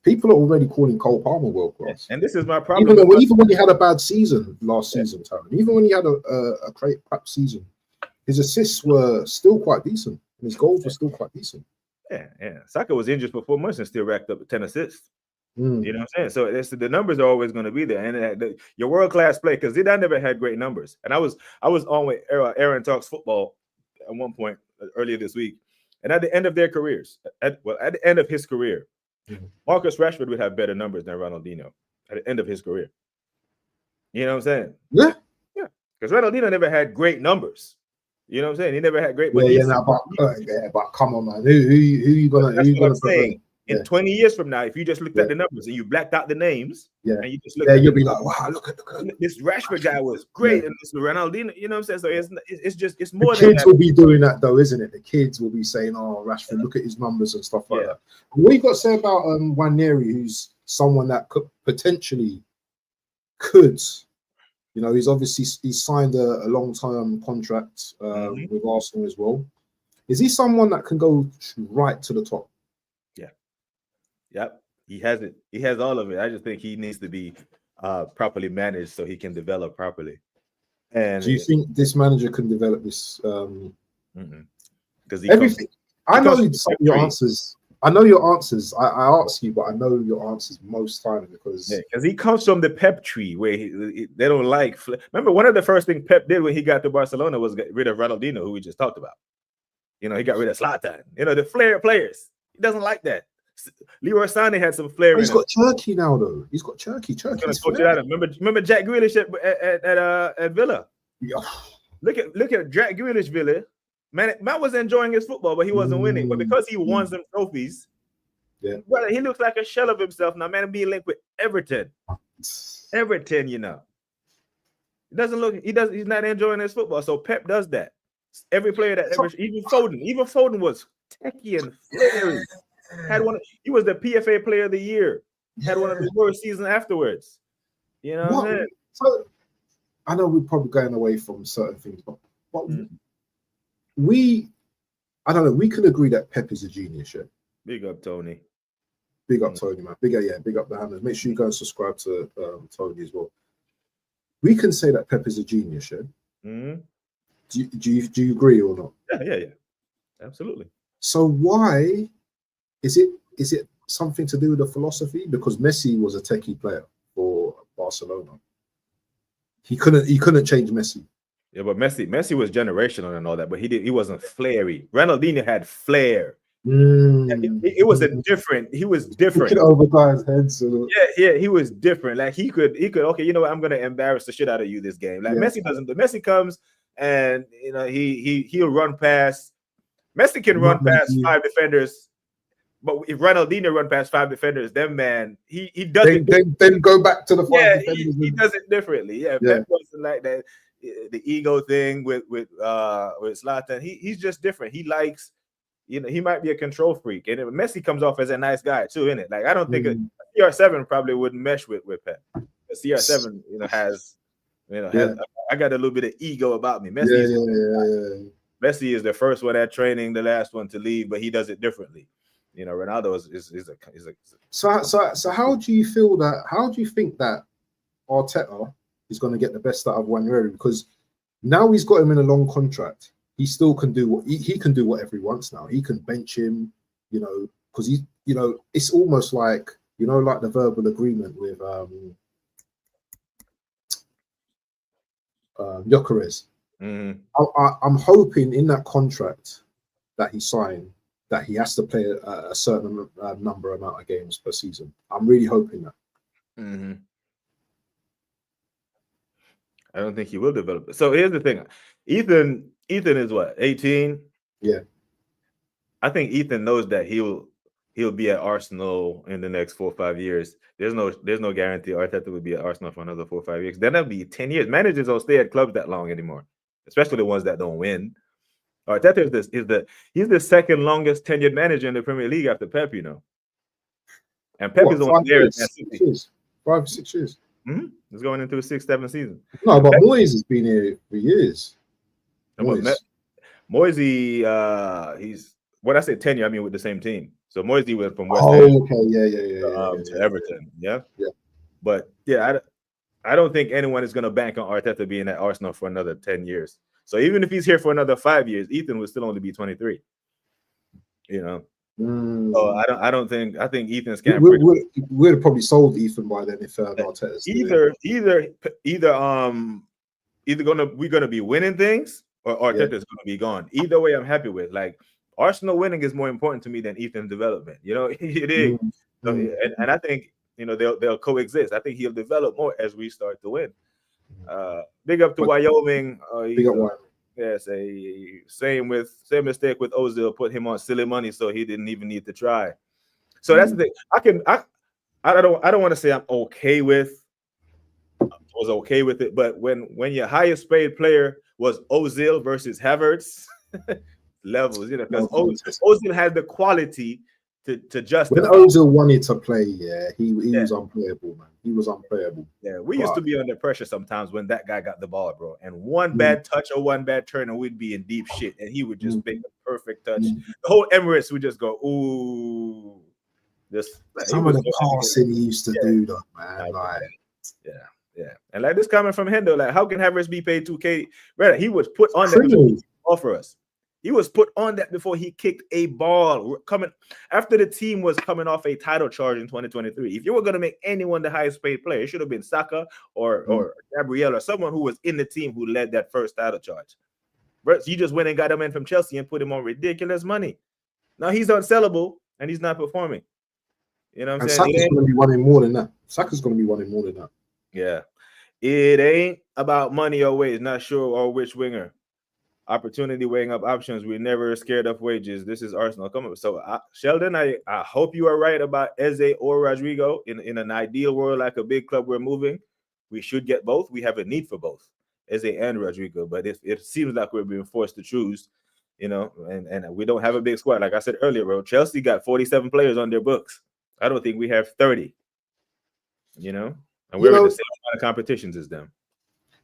People are already calling Cole Palmer world class. And this is my problem. Even when he had a bad season last season, even when he had a crap season, his assists were still quite decent. And his goals were still quite decent. Yeah. Saka was injured for 4 months and still racked up 10 assists. You know what I'm saying? So the numbers are always going to be there, and your world class play, because Zidane never had great numbers. And I was on with Aaron Talks Football at one point earlier this week, and at the end of their careers, at the end of his career, Marcus Rashford would have better numbers than Ronaldinho at the end of his career. You know what I'm saying? Yeah. Because Ronaldinho never had great numbers. You know what I'm saying? He never had great. But come on, man. Who you gonna say? In 20 years from now, if you just looked at the numbers and you blacked out the names, and you just look, you'll be like, wow, look at this Rashford guy was great, and this Ronaldinho, you know what I'm saying? So it's more. The kids will be doing that though, isn't it? The kids will be saying, "Oh, Rashford, look at his numbers and stuff like that." What you got to say about Nwaneri, who's someone that could potentially he's signed a long-term contract with Arsenal as well. Is he someone that can go right to the top? Yep, he has it. He has all of it. I just think he needs to be properly managed so he can develop properly. And do you think this manager can develop this? Because everything. I know your answers. I know your answers. I ask you, but I know your answers most times because he comes from the Pep tree where they don't like. Remember, one of the first things Pep did when he got to Barcelona was get rid of Ronaldinho, who we just talked about. He got rid of Zlatan. The flair players. He doesn't like that. Leroy Sané had some flair. He's got Turkey now, though. He's got Turkey. Remember Jack Grealish at Villa. Yeah. Look at Jack Grealish Villa. Man was enjoying his football, but he wasn't winning. But because he won some trophies, Yeah. Brother, he looks like a shell of himself now, man. Being linked with Everton. Everton, you know. He doesn't look, he's not enjoying his football. So Pep does that. Every player that ever, even Foden was techie and flary. He was the PFA player of the year. Had one of the worst seasons afterwards. You know what I'm saying? So I know we're probably going away from certain things, but I don't know, we can agree that Pep is a genius, yeah. Big up, Tony. Big up, Tony, man. Big up the Hammers. Make sure you go and subscribe to Tony as well. We can say that Pep is a genius, yeah. Mm-hmm. Do you agree or not? Yeah. Absolutely. So why is it something to do with the philosophy? Because Messi was a techie player for Barcelona. He couldn't change Messi. Yeah, but Messi was generational and all that, but he wasn't flary. Ronaldinho had flair. It was he was different. He could over his head. So. Yeah, he was different. Like he could, okay, you know what, I'm gonna embarrass the shit out of you this game. Like Messi doesn't. Messi comes and you know he'll run past. Messi can run past 5 defenders, but if Ronaldinho run past 5 defenders, then man, he does it. Then go back to the 5 defenders. He does it differently. Yeah. Pep wasn't like that. The ego thing with Zlatan, he's just different. He likes, you know, he might be a control freak, and Messi comes off as a nice guy too, isn't it? Like I don't think a CR7 probably wouldn't mesh with Pep. A CR7, you know, I got a little bit of ego about me. Messi is the first one at training, the last one to leave, but he does it differently. You know, Ronaldo is a. So how do you feel that? How do you think that Arteta is going to get the best out of Ranieri? Because now he's got him in a long contract. He still can do what he can do whatever he wants now. He can bench him, you know, because it's almost like, you know, like the verbal agreement with Gyökeres. Mm-hmm. I'm hoping in that contract that he signed that he has to play a certain amount of games per season. I'm really hoping that. Mm-hmm. I don't think he will develop it. So here's the thing. Ethan is what, 18? Yeah. I think Ethan knows that he'll be at Arsenal in the next 4 or 5 years. There's no guarantee Arteta will be at Arsenal for another 4 or 5 years. Then that'll be 10 years. Managers don't stay at clubs that long anymore, especially the ones that don't win. Arteta he's the second longest tenured manager in the Premier League after Pep, you know. And Pep is only there 5 6 years. Mm-hmm. He's going into his 6th, 7th season. No, but Moyes has been here for years. Moyes, he's when I say tenure, I mean with the same team. So Moyes went from West Ham to Everton. Yeah. But I don't think anyone is going to bank on Arteta being at Arsenal for another 10 years. So even if he's here for another 5 years, Ethan will still only be 23. You know. So I think Ethan's camp. We'd have probably sold Ethan by then if Arteta's we're gonna be winning things or Arteta's gonna be gone. Either way, I'm happy with. Like Arsenal winning is more important to me than Ethan's development. You know, it is. So, and I think, you know, they'll coexist. I think he'll develop more as we start to win. Big up to Wyoming. Big up Wyoming. Yes, same mistake with Ozil, put him on silly money, so he didn't even need to try. So that's the thing. I don't want to say I'm okay with. I was okay with it, but when your highest paid player was Ozil versus Havertz, levels, you know, because Ozil had the quality to justify. When Ozil wanted to play, he was unplayable, man. He was unplayable. Yeah, we used to be under pressure sometimes when that guy got the ball, bro. And one bad touch or one bad turn, and we'd be in deep shit. And he would just make a perfect touch. The whole Emirates would just go, ooh. Some of the passing he used to do, though, man. Yeah. And like this comment from Hendo, like, how can Havertz be paid 2K? Right, he was put on that offer us. He was put on that before he kicked a ball coming after the team was coming off a title charge in 2023. If you were going to make anyone the highest paid player, it should have been Saka or Gabriel or someone who was in the team who led that first title charge. But you just went and got him in from Chelsea and put him on ridiculous money. Now he's unsellable and he's not performing. You know what I'm saying? Saka's going to be wanting more than that. Saka's going to be wanting more than that. Yeah. It ain't about money always. Not sure or which winger. opportunity weighing up options. We're never scared of wages. This is Arsenal. Come on. So, Sheldon, I hope you are right about Eze or Rodrygo. In an ideal world, like a big club we're moving, we should get both. We have a need for both, Eze and Rodrygo. But if it seems like we're being forced to choose, and we don't have a big squad. Like I said earlier, bro, Chelsea got 47 players on their books. I don't think we have 30, and we're in the same kind of competitions as them.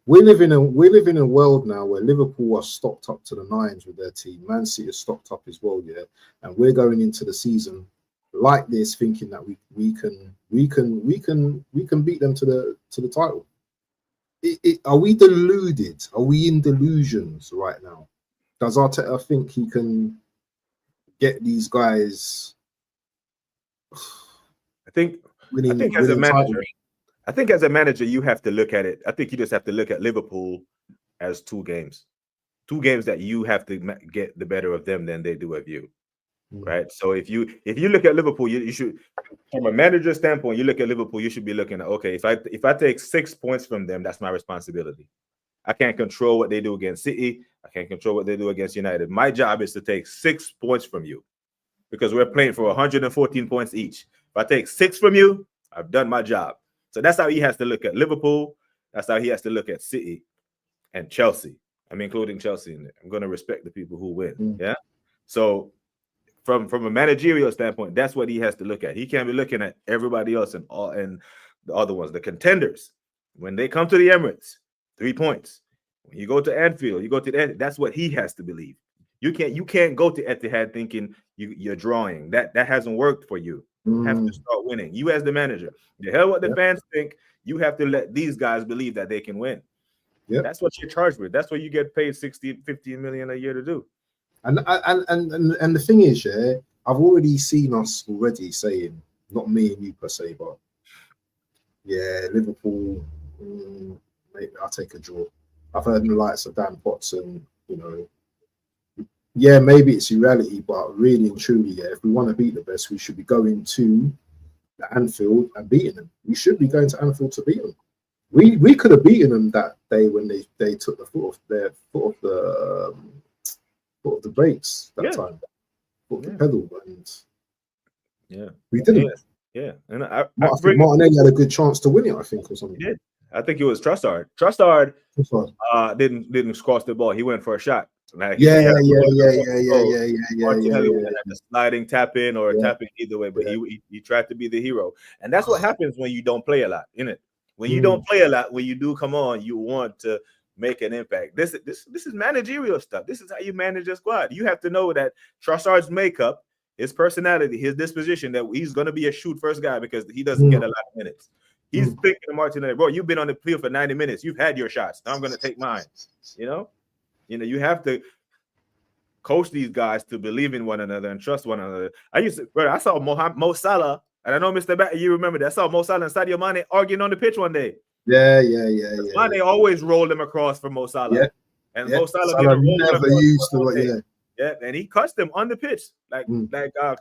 We live in a world now where Liverpool are stocked up to the nines with their team. Man City is stocked up as well, yeah. And we're going into the season like this, thinking that we can beat them to the title. Are we deluded? Are we in delusions right now? Does Arteta think he can get these guys? I think as a manager. I think as a manager, you have to look at it. I think you just have to look at Liverpool as two games that you have to get the better of them than they do of you, right? So if you look at Liverpool, you should, from a manager standpoint, you look at Liverpool, you should be looking at, okay, if I take 6 points from them, that's my responsibility. I can't control what they do against City. I can't control what they do against United. My job is to take 6 points from you because we're playing for 114 points each. If I take 6 from you, I've done my job. So that's how he has to look at Liverpool. That's how he has to look at City and Chelsea. I'm including Chelsea in it. I'm going to respect the people who win. Yeah. So from a managerial standpoint, that's what he has to look at. He can't be looking at everybody else and the other ones, the contenders. When they come to the Emirates, 3 points. When you go to Anfield, you go to the, that's what he has to believe. You can't go to Etihad thinking you're drawing. That hasn't worked for you. You have to start winning. You as the manager, the hell what the fans think, you have to let these guys believe that they can win. That's what you're charged with. That's what you get paid 15 million a year to do. And the thing is, yeah, I've already seen us already saying, not me and you per se, but yeah, Liverpool, maybe I'll take a draw. I've heard the likes of Dan Potts and, yeah, maybe it's reality, but really and truly, yeah, if we want to beat the best, we should be going to the Anfield and beating them. We should be going to Anfield to beat them. We could have beaten them that day when they took the foot off the brakes that time, foot off the pedal, and we didn't. Yeah, and I think Martinelli had a good chance to win it. I think or something. He did. I think it was Trossard. Trossard didn't cross the ball. He went for a shot. Like, yeah. The sliding tap in or tap in either way, but he tried to be the hero, and that's what happens when you don't play a lot, isn't it? When you don't play a lot, when you do come on, you want to make an impact. This is managerial stuff. This is how you manage a squad. You have to know that Trossard's makeup, his personality, his disposition, that he's going to be a shoot first guy because he doesn't get a lot of minutes. He's thinking to Martinelli, bro, you've been on the field for 90 minutes. You've had your shots. Now I'm going to take mine. You have to coach these guys to believe in one another and trust one another. I saw Mo Salah, and I know Mr. Batter, you remember that. I saw Mo Salah and Sadio Mane arguing on the pitch one day. Yeah. Mane always rolled him across for Mo Salah. Yeah. And Mo Salah never used to. Yeah, and he cussed him on the pitch. Like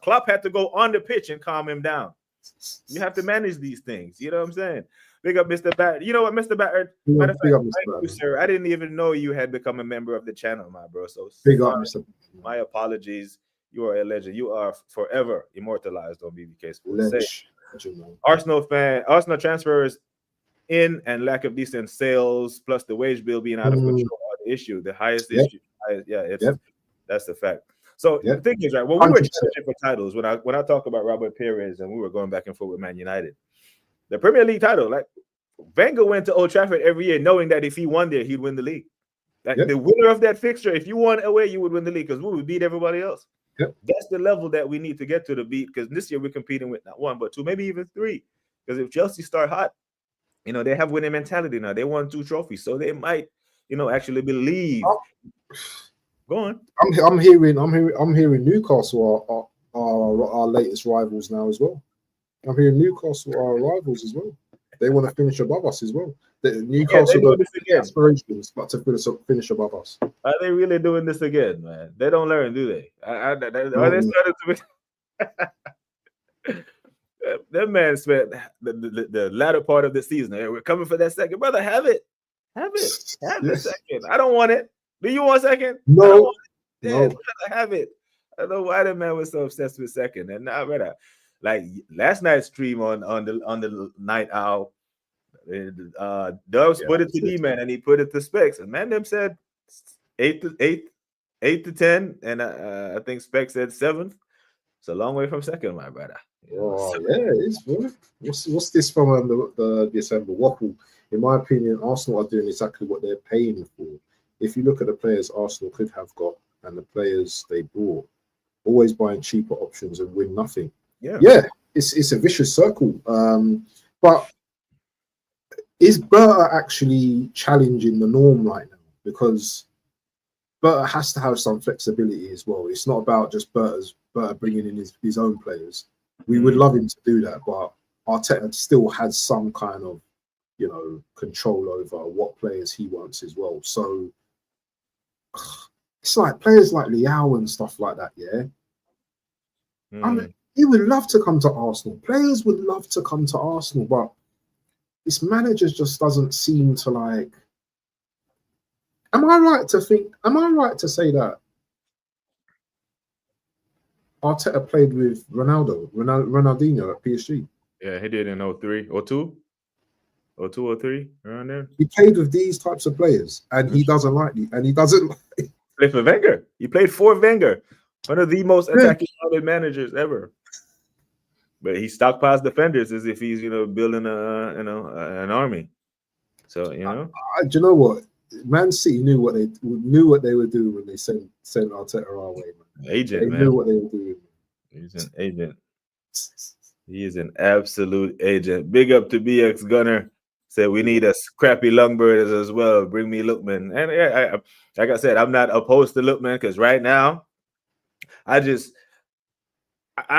Klopp had to go on the pitch and calm him down. You have to manage these things. You know what I'm saying? Big up, Mr. Batter. You know what, Mr. Batter? Matter of fact, thank you, sir. I didn't even know you had become a member of the channel, my bro. So big up, Mr. My apologies. You are a legend. You are forever immortalized on BBK Sports. Arsenal transfers in and lack of decent sales, plus the wage bill being out of control are the issue. The highest issue. That's the fact. So the thing is, right, when we were challenging for titles, when I talk about Robert Perez and we were going back and forth with Man United, the Premier League title, like Wenger went to Old Trafford every year knowing that if he won there, he'd win the league. Like the winner of that fixture, if you won away, you would win the league because we would beat everybody else. That's the level that we need to get to beat, because this year we're competing with not 1, but 2, maybe even 3. Because if Chelsea start hot, they have winning mentality now. They won 2 trophies, so they might, actually believe. Go on. I'm hearing Newcastle are our latest rivals now as well. I'm hearing Newcastle are our rivals as well. They want to finish above us as well. Newcastle got aspirations, but to finish above us. Are they really doing this again, man? They don't learn, do they? Are they starting to? That man spent the latter part of the season. Hey, we're coming for that second, brother. Have it second. I don't want it. Do you want second? No, yeah, no. I have it. I don't know why the man was so obsessed with second. And I read that. Like last night's stream on the night owl. Dubs put it to D-Man and he put it to Specs. And man, them said 8 to 10. And I think Specs said 7th. It's a long way from second, my brother. Oh, yeah, it's what's this from the December waffle? In my opinion, Arsenal are doing exactly what they're paying for. If you look at the players Arsenal could have got and the players they bought, always buying cheaper options and win nothing. Yeah, it's a vicious circle. But is Berta actually challenging the norm right now? Because Berta has to have some flexibility as well. It's not about just Berta bringing in his own players. We would love him to do that, but Arteta still has some kind of, control over what players he wants as well. So it's like players like Liao and stuff like that, yeah? I mean, he would love to come to Arsenal. Players would love to come to Arsenal, but this manager just doesn't seem to like... Am I right to say that Arteta played with Ronaldinho at PSG? Yeah, he did in 03, 02, 03, around there. He played with these types of players, and he doesn't like it. And he doesn't like... Played for Wenger. He played for Wenger, one of the most attacking managers ever. But he stockpiles defenders as if he's, building an army. So do you know what? Man City knew what they were doing when they sent Arteta our way, man. They knew what they were doing. He's an agent. He is an absolute agent. Big up to BX Gunner. Said we need a scrappy Longbird as well. Bring me Lookman. And like I said, I'm not opposed to Lookman because right now, I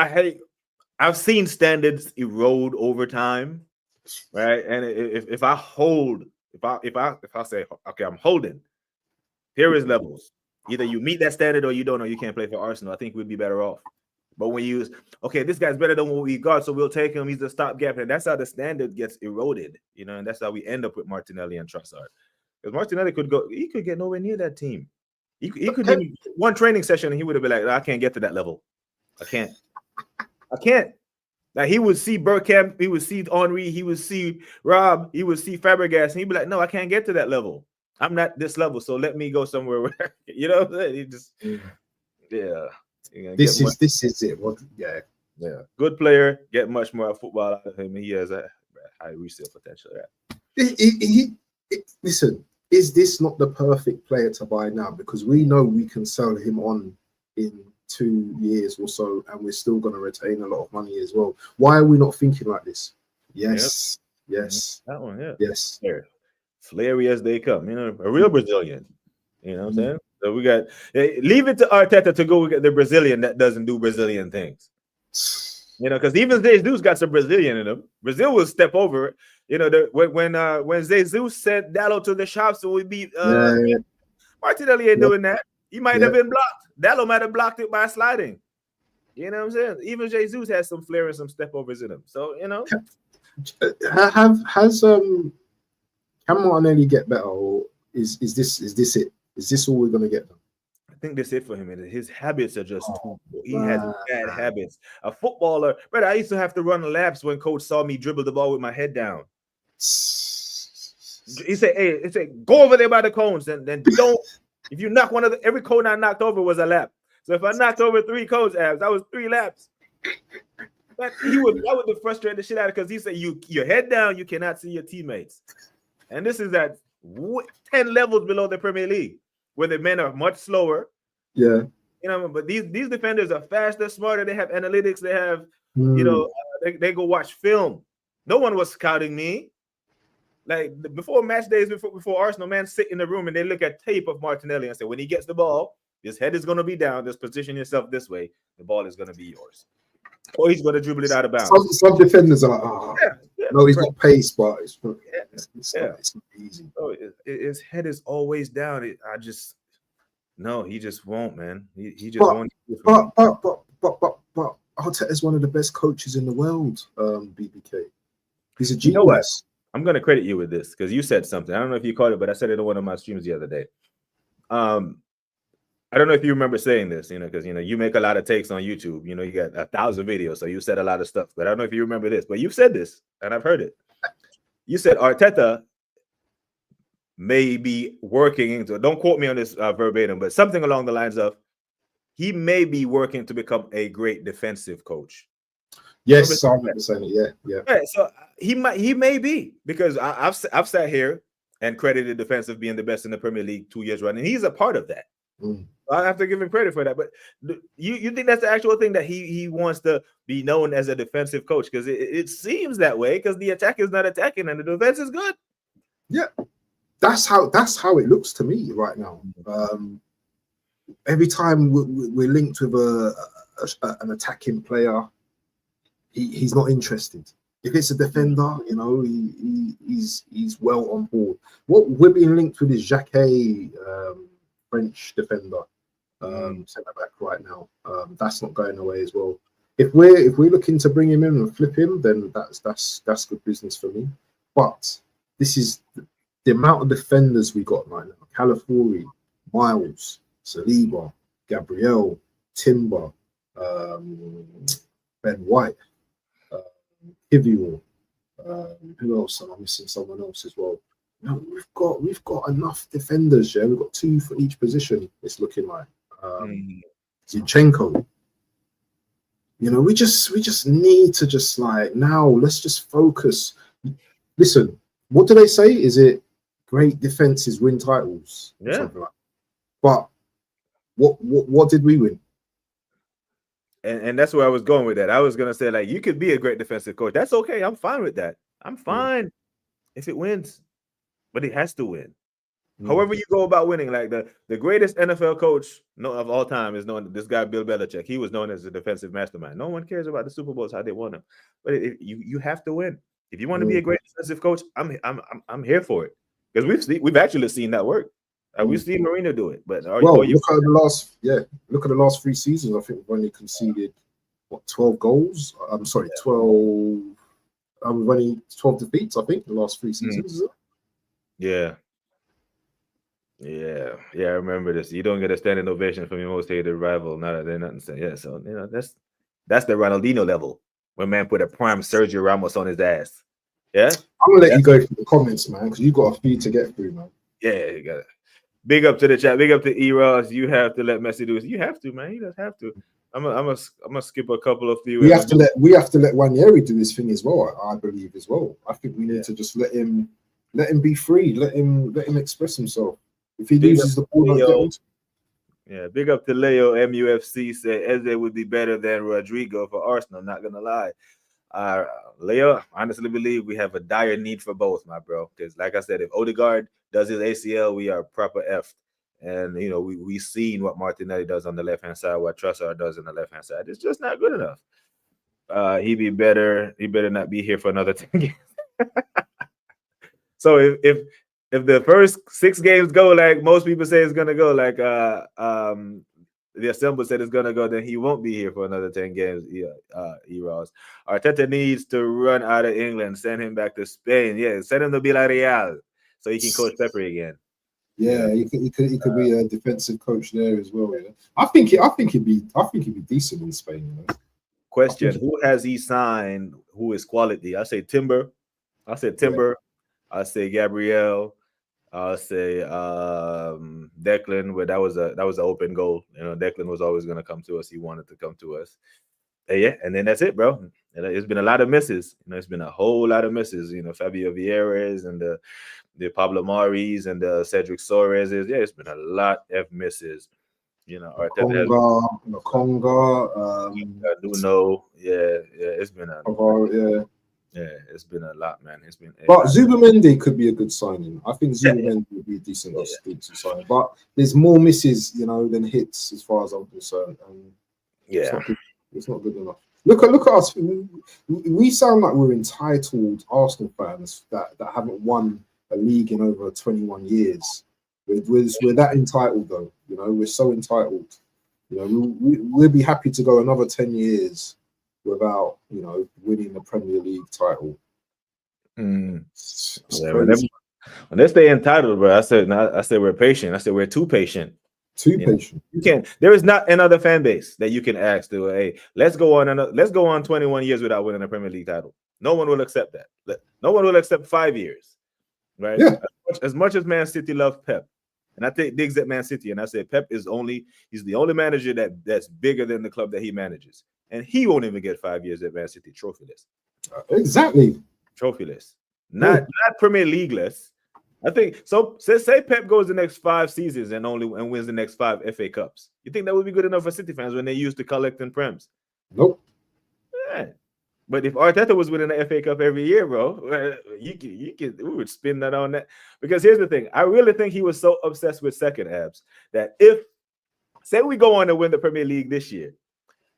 hate. I've seen standards erode over time, right? And if I say, okay, I'm holding, here is levels. Either you meet that standard or you don't, or you can't play for Arsenal. I think we'd be better off. But when you use, okay, this guy's better than what we got, so we'll take him. He's a stopgap, and that's how the standard gets eroded, and that's how we end up with Martinelli and Trossard. Because Martinelli he could get nowhere near that team. He could do one training session, and he would have been like, I can't get to that level. I can't. Like he would see Bergkamp, he would see Henry, he would see Rob, he would see Fabregas, and he'd be like, no, I can't get to that level. I'm not this level, so let me go somewhere where, you know what I'm saying? He just, yeah. This is it. Yeah. Good player, get much more football out of him. He has a high resale potential. Listen, is this not the perfect player to buy now? Because we know we can sell him on in 2 years or so, and we're still going to retain a lot of money as well. Why are we not thinking like this? Yes. That one, yeah. Yes. Flary as they come, a real Brazilian. You know what I'm saying? So we got leave it to Arteta to go get the Brazilian that doesn't do Brazilian things. Because even Jesus got some Brazilian in him. Brazil will step over. When Jesus sent Dallo to the shop, so we beat Martinelli ain't doing that. He might have been blocked. Dallo might have blocked it by sliding. You know what I'm saying? Even Jesus has some flair and some step overs in him. So can Martinelli get better, or is this it? Is this all we're gonna get? I think that's it for him. His habits are just he has bad habits. A footballer, brother. I used to have to run laps when coach saw me dribble the ball with my head down. He said, "Hey, go over there by the cones, and then don't. If you knock every cone I knocked over was a lap. So if I knocked over 3 cones, that was 3 laps." But that would frustrate the shit out of, because he said, your head down, you cannot see your teammates, and this is at 10 levels below the Premier League, where the men are much slower. Yeah. But these defenders are faster, smarter. They have analytics. They have, they go watch film. No one was scouting me. Like before match days, before Arsenal, man sit in the room and they look at tape of Martinelli and say, when he gets the ball, his head is going to be down. Just position yourself this way. The ball is going to be yours. Or he's going to dribble it out of bounds. Some defenders are like, no, he's got pace, but it's not easy. Oh, his head is always down. He just won't, man. He just won't. But Arteta is one of the best coaches in the world. BBK, he's a genius. You know what? I'm going to credit you with this because you said something. I don't know if you caught it, but I said it on one of my streams the other day. I don't know if you remember saying this, because you make a lot of takes on YouTube. You got 1,000 videos, so you said a lot of stuff. But I don't know if you remember this, but you've said this, and I've heard it. You said Arteta may be working into. Don't quote me on this verbatim, but something along the lines of he may be working to become a great defensive coach. Yes, I remember saying it. Yeah. Right, so he may be, because I've sat here and credited defensive being the best in the Premier League 2 years running. He's a part of that. I have to give him credit for that. But you think that's the actual thing, that he wants to be known as a defensive coach? Because it seems that way, because the attack is not attacking and the defense is good. Yeah, that's how it looks to me right now. Every time we're linked with an attacking player, he's not interested. If it's a defender, he's well on board. What we're being linked with is Jacquet, French defender, centre back right now. That's not going away as well. If we're looking to bring him in and flip him, then that's good business for me. But this is the amount of defenders we got right now: Calafiori, Miles, Saliba, Gabriel, Timber, Ben White, Kivior. Who else? I'm missing someone else as well. No, we've got enough defenders. Yeah, we've got 2 for each position. It's looking like Zinchenko. We just need to just now. Let's just focus. Listen, what do they say? Is it great defenses win titles? Yeah. Something like that. But what did we win? And that's where I was going with that. I was gonna say, you could be a great defensive coach. That's okay. I'm fine with that. I'm fine if it wins. But it has to win. However you go about winning, the greatest NFL coach of all time is known. This guy Bill Belichick. He was known as a defensive mastermind. No one cares about the Super Bowls, how they won them, but you have to win. If you want to be a great defensive coach, I'm here for it, because we've actually seen that work. We've seen Mourinho do it. But look at the last 3 seasons. I think we've only conceded 12 goals. I'm sorry, 12. We've only 12 defeats. I think the last 3 seasons. Yeah. I remember this. You don't get a standing ovation from your most hated rival. Not they're nothing saying. Yeah, so that's the Ronaldinho level, when man put a prime Sergio Ramos on his ass. Yeah, I'm gonna let you go through the comments, man, because you got a few to get through, man. Yeah, you got it. Big up to the chat. Big up to E-Ross. You have to let Messi do it. You have to, man. He does have to. I'm gonna skip a couple of few. We have to let Ranieri do his thing as well. I believe as well. I think we need to just let him be free. Let him express himself. If he loses the ball, big up to Leo MUFC. Said Eze would be better than Rodrygo for Arsenal. Not gonna lie, Leo. Honestly, believe we have a dire need for both, my bro. Because like I said, if Odegaard does his ACL, we are proper effed. And we seen what Martinelli does on the left hand side, what Trossard does on the left hand side. It's just not good enough. He better not be here for another 10 games. So if the first 6 games go like most people say it's gonna go, like the Assemble said it's gonna go, then he won't be here for another 10 games. E-Ross. Arteta needs to run out of England, send him back to Spain. Yeah, send him to Villarreal so he can coach Pepper again. Yeah, he could be a defensive coach there as well. Yeah, I think he'd be decent in Spain. Question: who has he signed? Who is quality? I say Timber. I said Timber. Yeah. I say Gabriel. I'll say Declan. Where that was an open goal. Declan was always going to come to us. He wanted to come to us. And then that's it, bro. It's been a lot of misses. It's been a whole lot of misses. Fabio Vieira's and the Pablo Maris and the Cedric Soares. It's been a lot of misses. Conga. Nuno. It's been it's been a lot, man. It's been. But Zubimendi could be a good signing. I think Zubimendi would be a decent signing. But there's more misses, than hits as far as I'm concerned. It's not good enough. Look at us. We sound like we're entitled Arsenal fans that haven't won a league in over 21 years. We're that entitled, though. We're so entitled. We'll be happy to go another 10 years without, winning the Premier League title. When they stay entitled, bro, I said we're patient. I said we're too patient. Too patient. You can't. There is not another fan base that you can ask to. Hey, let's go on 21 years without winning a Premier League title. No one will accept that. No one will accept 5 years, right? Yeah. As much as Man City love Pep, and I take digs at Man City, and I said Pep he's the only manager that's bigger than the club that he manages, and he won't even get 5 years at Man City trophyless. Exactly. Trophyless, not Premier League-less. I think so. Say Pep goes the next 5 seasons and wins the next 5 FA Cups. You think that would be good enough for City fans when they used to collecting prems? Nope. Yeah. But if Arteta was winning the FA Cup every year, bro, we would spin that on that. Because here's the thing: I really think he was so obsessed with second abs that if say we go on to win the Premier League this year,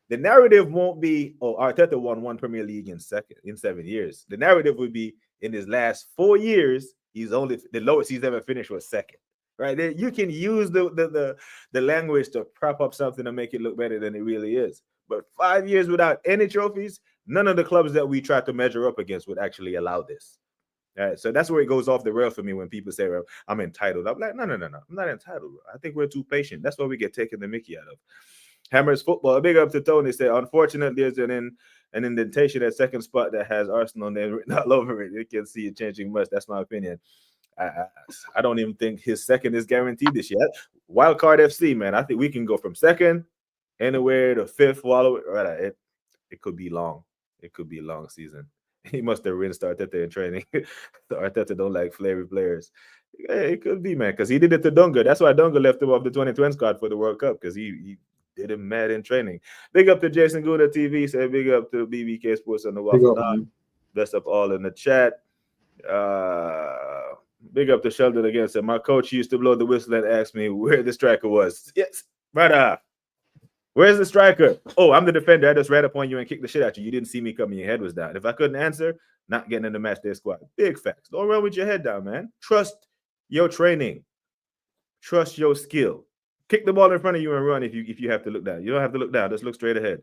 the narrative won't be, oh, Arteta won 1 Premier League in 7 years. The narrative would be in his last 4 years. He's only the lowest he's ever finished was second, right? You can use the language to prop up something to make it look better than it really is. But 5 years without any trophies, none of the clubs that we try to measure up against would actually allow this. All right, so that's where it goes off the rail for me when people say, well, I'm entitled. I'm like, no. I'm not entitled. I think we're too patient. That's why we get taken the mickey out of. Hammers Football. A big up to Tony. Said, unfortunately, there's an indentation at second spot that has Arsenal name written all over it. You can see it changing much. That's my opinion. I don't even think his second is guaranteed this year. Wildcard FC, man. I think we can go from second anywhere to 5th. Right, it could be long. It could be a long season. He must have rinsed Arteta in training. Arteta don't like flary players. Hey, it could be, man, because he did it to Dunga. That's why Dunga left him off the 2020 squad for the World Cup, because he did him mad in training. Big up to Jason Gouda TV. Say big up to BBK Sports on the Waffle. Bless up all in the chat. Big up to Sheldon again. Said my coach used to blow the whistle and ask me where the striker was. Yes, brother. Where's the striker? Oh, I'm the defender. I just ran up on you and kicked the shit out you. You didn't see me coming. Your head was down. If I couldn't answer, not getting in the match day squad. Big facts. Don't run with your head down, man. Trust your training. Trust your skill. Kick the ball in front of you and run if you have to look down. You don't have to look down. Just look straight ahead.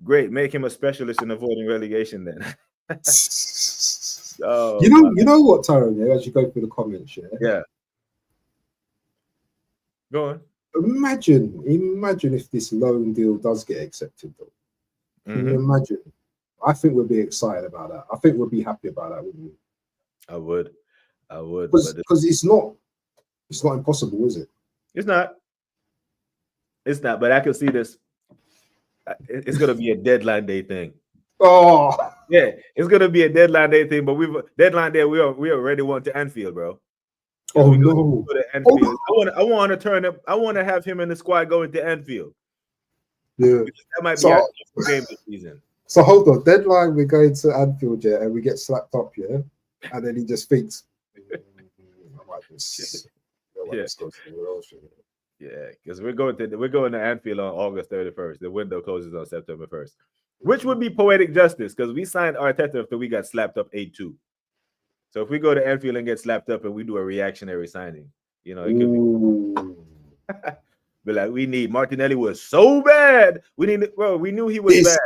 Great. Make him a specialist in avoiding relegation then. Oh, you know what, Tyrone, yeah, as you go through the comments, yeah. Go on. Imagine if this loan deal does get accepted, though. Can you imagine? I think we'll be excited about that. I think we'll be happy about that, wouldn't we? I would. Because it's not impossible, is it? It's not. But I can see this. It's gonna be a deadline day thing. Oh yeah, it's gonna be a deadline day thing. But deadline day. We already want to Anfield, bro. Oh no! Anfield. I want to turn up. I want to have him in the squad going to Anfield. Yeah, that might be our game this season. So hold on, deadline. We're going to Anfield, yeah, and we get slapped up, yeah, and then he just thinks, I might just, yeah, because we're going to Anfield on August 31st. The window closes on September 1st, which would be poetic justice because we signed Arteta after we got slapped up 8-2. So if we go to Anfield and get slapped up and we do a reactionary signing, it could be. But like, we need Martinelli was so bad. We knew he was bad.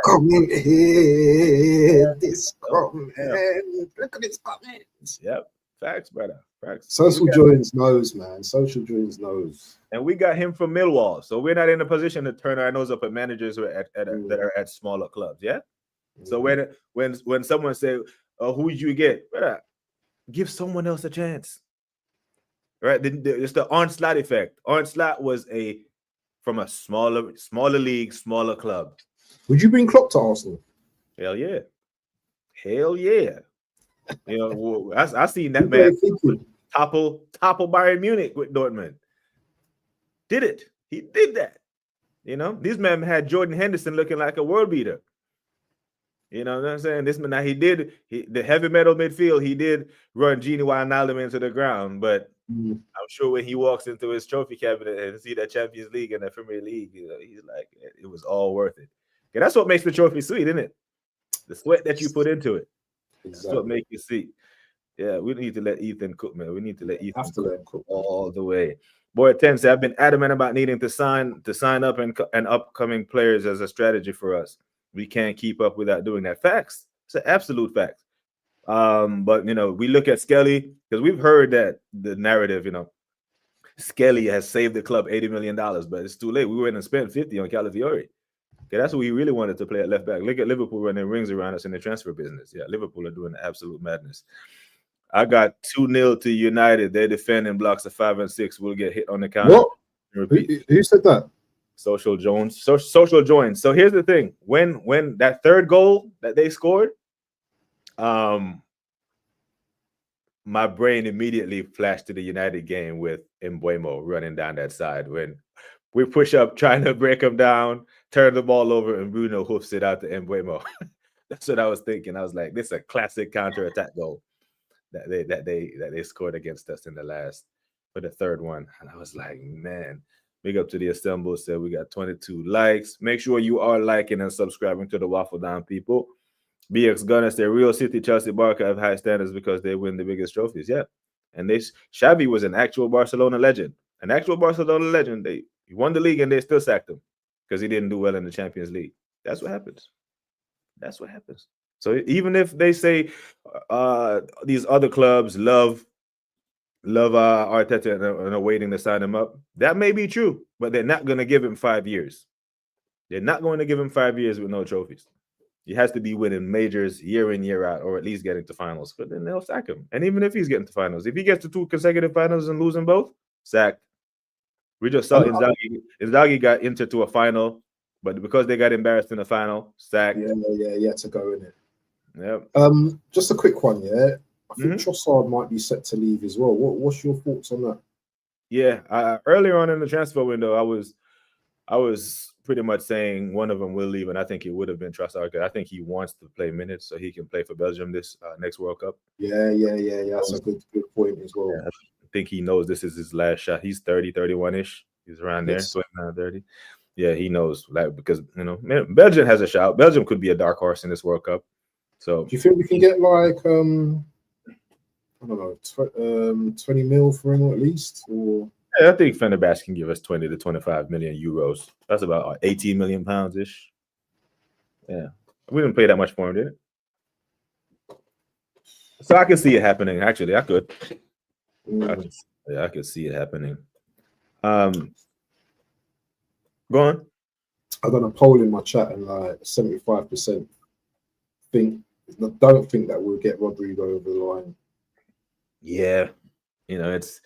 Look at his comments. Yep, facts, brother. Facts. Social joins knows, man. Social joins knows. And we got him from Millwall, so we're not in a position to turn our nose up at managers that are at smaller clubs. Yeah. So when someone say, "Oh, who did you get?" Brother, give someone else a chance. Right? It's the Arne Slot effect. Arne Slot was from a smaller league, smaller club. Would you bring Klopp to Arsenal? Hell yeah. I seen that man topple Bayern Munich with Dortmund. Did it? He did that. This man had Jordan Henderson looking like a world beater. You know what I'm saying? This man, now the heavy metal midfield, he did run Gini Wijnaldum into the ground, but I'm sure when he walks into his trophy cabinet and see that Champions League and the Premier League, he's like, it was all worth it. And that's what makes the trophy sweet, isn't it? The sweat that you put into it. Exactly. That's what makes it sweet. Yeah, we need to let Ethan cook, man. We need to let Ethan cook all the way. Boy, 10 said, I've been adamant about needing to sign up and upcoming players as a strategy for us. We can't keep up without doing that. Facts. It's an absolute fact. But we look at Skelly because we've heard that the narrative, Skelly has saved the club $80 million, but it's too late. We went and spent 50 on Calafiori. Okay, that's what we really wanted to play at left back. Look at Liverpool running rings around us in the transfer business. Yeah, Liverpool are doing the absolute madness. I got 2-0 to United. They're defending blocks of 5 and 6. We'll get hit on the counter. What? Who said that? Social Jones. Social joins. So here's the thing. When that third goal that they scored, my brain immediately flashed to the United game with Mbuemo running down that side when we push up trying to break him down, turn the ball over, and Bruno hoofs it out to Mbuemo. That's what I was thinking. I was like, this is a classic counter-attack goal that they scored against us in for the third one. And I was like, man, big up to the assemble. Said we got 22 likes. Make sure you are liking and subscribing to the Waffle Down people. BX Gunner said Real City, Chelsea, Barca have high standards because they win the biggest trophies. Yeah. And Xavi was an actual Barcelona legend. An actual Barcelona legend. He won the league and they still sacked him because he didn't do well in the Champions League. That's what happens. That's what happens. So even if they say these other clubs love Arteta and are waiting to sign him up, that may be true, but they're not going to give him 5 years. They're not going to give him 5 years with no trophies. He has to be winning majors year in, year out, or at least getting to finals. But then they'll sack him. And even if he's getting to finals, if he gets to 2 consecutive finals and losing both, sacked. We just saw Inzaghi got entered to a final, but because they got embarrassed in the final, sacked. Yeah, to go in it. Yep. Just a quick one, yeah. I think Trossard might be set to leave as well. What's your thoughts on that? Yeah, earlier on in the transfer window, I was pretty much saying one of them will leave, and I think it would have been Trossard. I think he wants to play minutes so he can play for Belgium this next World Cup. Yeah. That's a good point as well. Yeah, I think he knows this is his last shot. He's 30, 31-ish. He's around there, 29, 30. Yeah, he knows, because Belgium has a shot. Belgium could be a dark horse in this World Cup. So, do you think we can get like I don't know, 20 mil for him at least? Or yeah, I think Fenerbahce can give us 20 to 25 million euros. That's about 18 million pounds ish. Yeah, we didn't pay that much for him, did it? So I could see it happening. Actually, I could. I could see it happening. Go on. I've done a poll in my chat, and like 75% don't think that we'll get Rodrygo over the line. Yeah, it's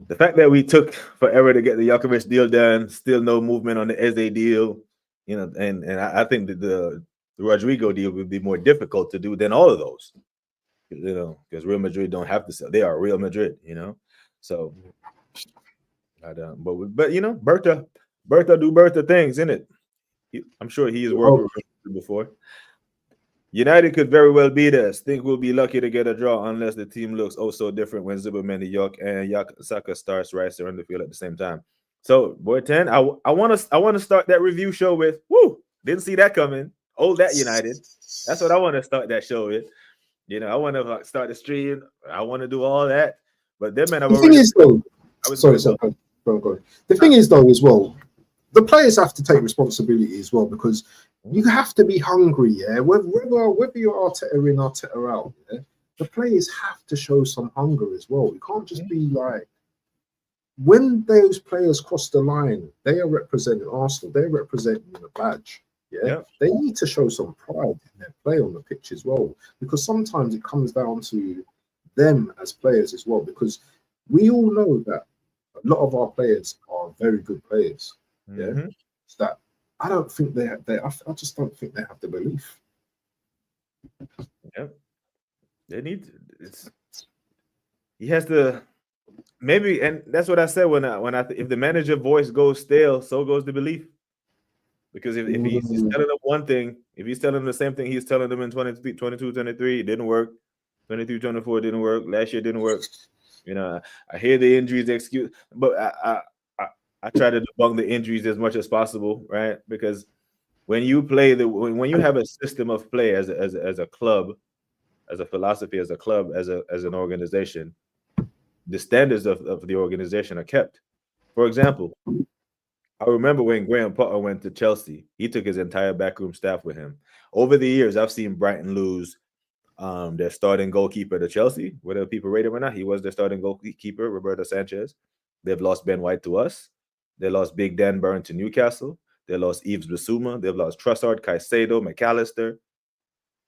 the fact that we took forever to get the Jokovic deal done. Still no movement on the Eze deal. And I think that the Rodrygo deal would be more difficult to do than all of those. Because Real Madrid don't have to sell. They are Real Madrid, So, but Bertha do Bertha things, isn't it? I'm sure he has worked with before. United could very well beat us. Think we'll be lucky to get a draw unless the team looks so different when Zuberman, York, and Saka starts Rice on the field at the same time. So, boy, 10. I want to start that review show with. Woo! Didn't see that coming. That United. That's what I want to start that show with. I want to start the stream. I want to do all that. But then, man, the thing is, though. The thing is, though, as well, the players have to take responsibility as well, because you have to be hungry, yeah. Whether you're Arteta in, Arteta out, yeah, the players have to show some hunger as well. You can't just be like, when those players cross the line, they are representing Arsenal. They're representing the badge. Yeah, they need to show some pride in their play on the pitch as well, because sometimes it comes down to them as players as well. Because we all know that a lot of our players are very good players. Yeah, it's that I don't think I just don't think they have the belief. Yeah, they need to. He has to maybe, and that's what I said when if the manager voice goes stale, so goes the belief. Because if he's telling them one thing, if he's telling them the same thing he's telling them in 22, 23, it didn't work. 23, 24 didn't work. Last year didn't work. I hear the injuries excuse, but I try to debunk the injuries as much as possible, right? Because when you play when you have a system of play as a club, as a philosophy, as a club, as an organization, the standards of the organization are kept. For example, I remember when Graham Potter went to Chelsea, he took his entire backroom staff with him. Over the years, I've seen Brighton lose Their starting goalkeeper to Chelsea, whether people rate him or not, he was their starting goalkeeper, Roberto Sanchez. They've lost Ben White to us. They lost Big Dan Burn to Newcastle. They lost Yves Bissouma. They've lost Trossard, Caicedo, McAllister.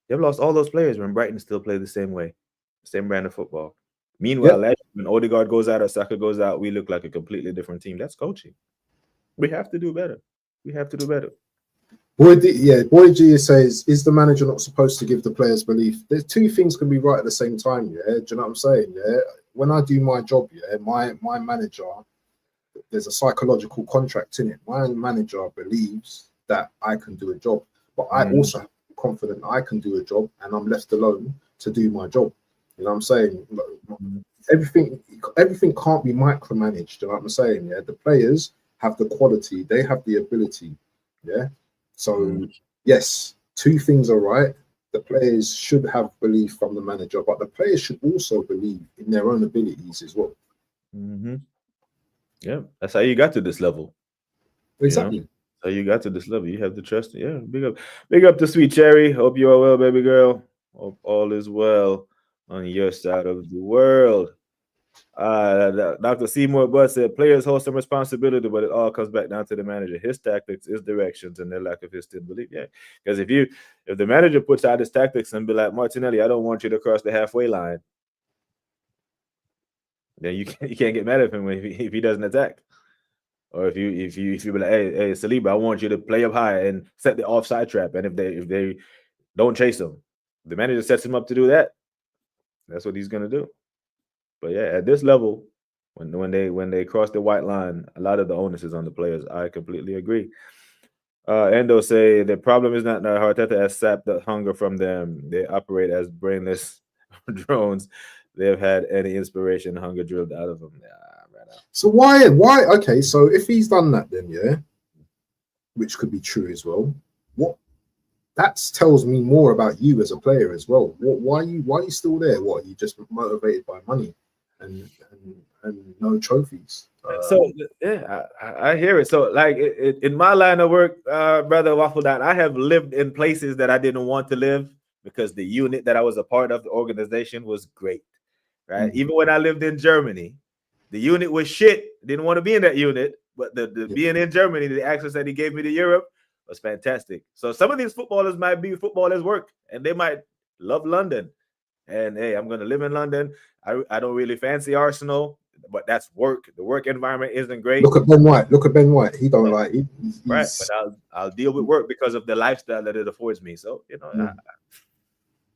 They've lost all those players when Brighton still play the same way, same brand of football. Meanwhile, when Odegaard goes out or Saka goes out, we look like a completely different team. That's coaching. We have to do better. We have to do better. Boy G says, is the manager not supposed to give the players belief? There's two things can be right at the same time, yeah? Do you know what I'm saying? Yeah. When I do my job, yeah, my manager, there's a psychological contract in it. My manager believes that I can do a job, but I also am confident I can do a job, and I'm left alone to do my job. You know what I'm saying? Everything can't be micromanaged. You know what I'm saying? Yeah, the players have the quality, they have the ability. Yeah. So yes, two things are right. The players should have belief from the manager, but the players should also believe in their own abilities as well. Yeah, that's how you got to this level. Exactly. You know? So you got to this level. You have to trust. Yeah, big up to Sweet Cherry. Hope you are well, baby girl. Hope all is well on your side of the world. Dr. Seymour Butt said players hold some responsibility, but it all comes back down to the manager. His tactics, his directions, and their lack of his belief. Yeah, because if the manager puts out his tactics and be like, Martinelli, I don't want you to cross the halfway line, then you can't get mad at him if he doesn't attack. Or if you be like, hey Saliba, I want you to play up high and set the offside trap. And if they don't chase him, the manager sets him up to do that. That's what he's gonna do. But yeah, at this level, when they cross the white line, a lot of the onus is on the players. I completely agree. Endo say the problem is not that Arteta has sapped the hunger from them. They operate as brainless drones. They've had any inspiration, hunger drilled out of them. So why? Okay, so if he's done that, then yeah, which could be true as well. What that tells me more about you as a player as well. Why are you still there? What, are you just motivated by money and no trophies? So yeah, I hear it. So like in my line of work, brother Waffle Down, I have lived in places that I didn't want to live because the unit that I was a part of, the organization, was great, right? Even when I lived in Germany, the unit was shit. Didn't want to be in that unit, but the being in Germany, the access that he gave me to Europe was fantastic. So some of these footballers might be footballers work, and they might love London. And hey, I'm going to live in London. I don't really fancy Arsenal, but that's work. The work environment isn't great. Look at Ben White. He don't like it. Right, but I'll deal with work because of the lifestyle that it affords me. So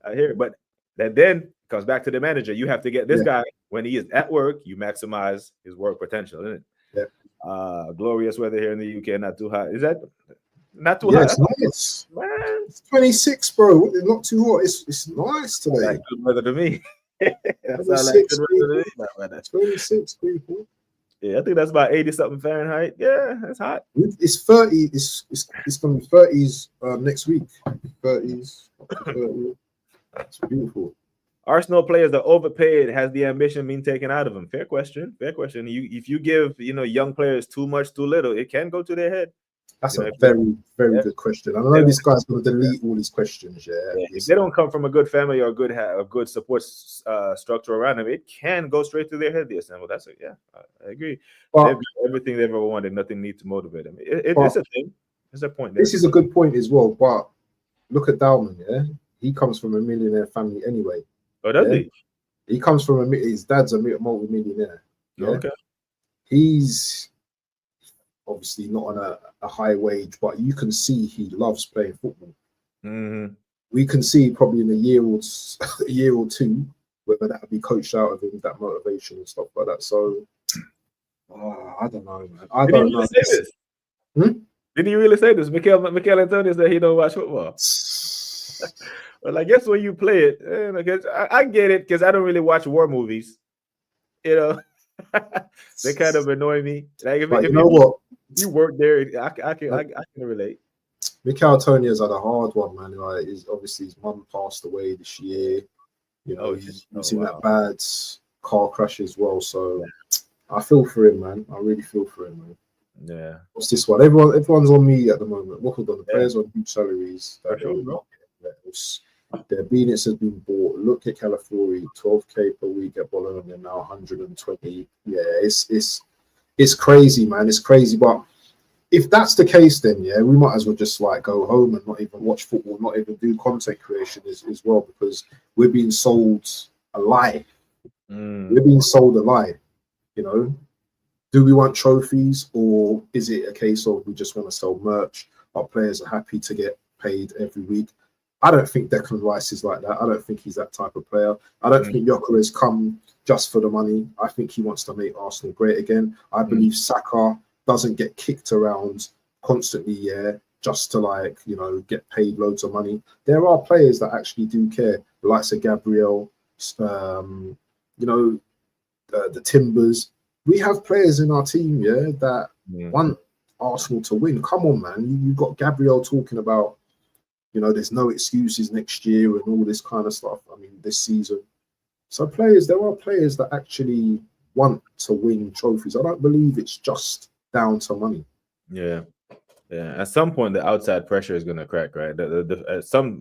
I hear it. But that then comes back to the manager. You have to get this guy when he is at work. You maximize his work potential, isn't it? Yeah. Glorious weather here in the UK. Not too hot. Is that not too hot? It's nice. Man, it's 26, bro. It's not too hot. It's nice today. Like good weather to me. 26 people. Yeah, I think that's about 80 something Fahrenheit. Yeah, that's hot. It's 30. It's gonna be 30s next week. 30s. It's beautiful. Arsenal players are overpaid. Has the ambition been taken out of them? Fair question. If you give young players too much, too little, it can go to their head. That's a very, very good question. I know this guy's going to delete all these questions. If they don't come from a good family or a good support structure around them, it can go straight to their head. Well, that's it. Yeah, I agree. They've got everything they've ever wanted. Nothing needs to motivate them. It's a thing. It's a point. This is a good point as well. But look at Dalman. Yeah, he comes from a millionaire family anyway. Oh, does he? He comes from his dad's a multi-millionaire. Yeah? Okay. He's obviously not on a high wage, but you can see he loves playing football. Mm-hmm. We can see probably in a year or two whether that will be coached out of him, that motivation and stuff like that. So I don't know, man. I don't know. Did he really say this? Mikel Antonio said he don't watch football. Well, I guess when you play it, I get it because I don't really watch war movies. They kind of annoy me. Like if you know what, you work there, I can relate. Mikel Antonio's had a hard one, man. Like, obviously his mum passed away this year. He's in that bad car crash as well. So I feel for him, man. I really feel for him, man. Yeah. What's this one? Everyone's on me at the moment. Hold on, the players on huge salaries. Their Benitez has been bought. Look at Calafiori, 12k per week at Bologna, now 120. Yeah, it's crazy, man. It's crazy. But if that's the case, then yeah, we might as well just like go home and not even watch football, not even do content creation as well, because we're being sold a lie. We're being sold a lie. You know, do we want trophies, or is it a case of we just want to sell merch? Our players are happy to get paid every week. I don't think Declan Rice is like that. I don't think he's that type of player. I don't think Yoker has come just for the money. I think he wants to make Arsenal great again. I believe Saka doesn't get kicked around constantly, yeah, just to like, you know, get paid loads of money. There are players that actually do care, the likes of Gabriel, you know, the Timbers. We have players in our team, yeah, that want Arsenal to win. Come on, man. You've got Gabriel talking about, you know, there's no excuses next year and all this kind of stuff. I mean, this season. So there are players that actually want to win trophies. I don't believe it's just down to money. Yeah. At some point, the outside pressure is going to crack, right? At some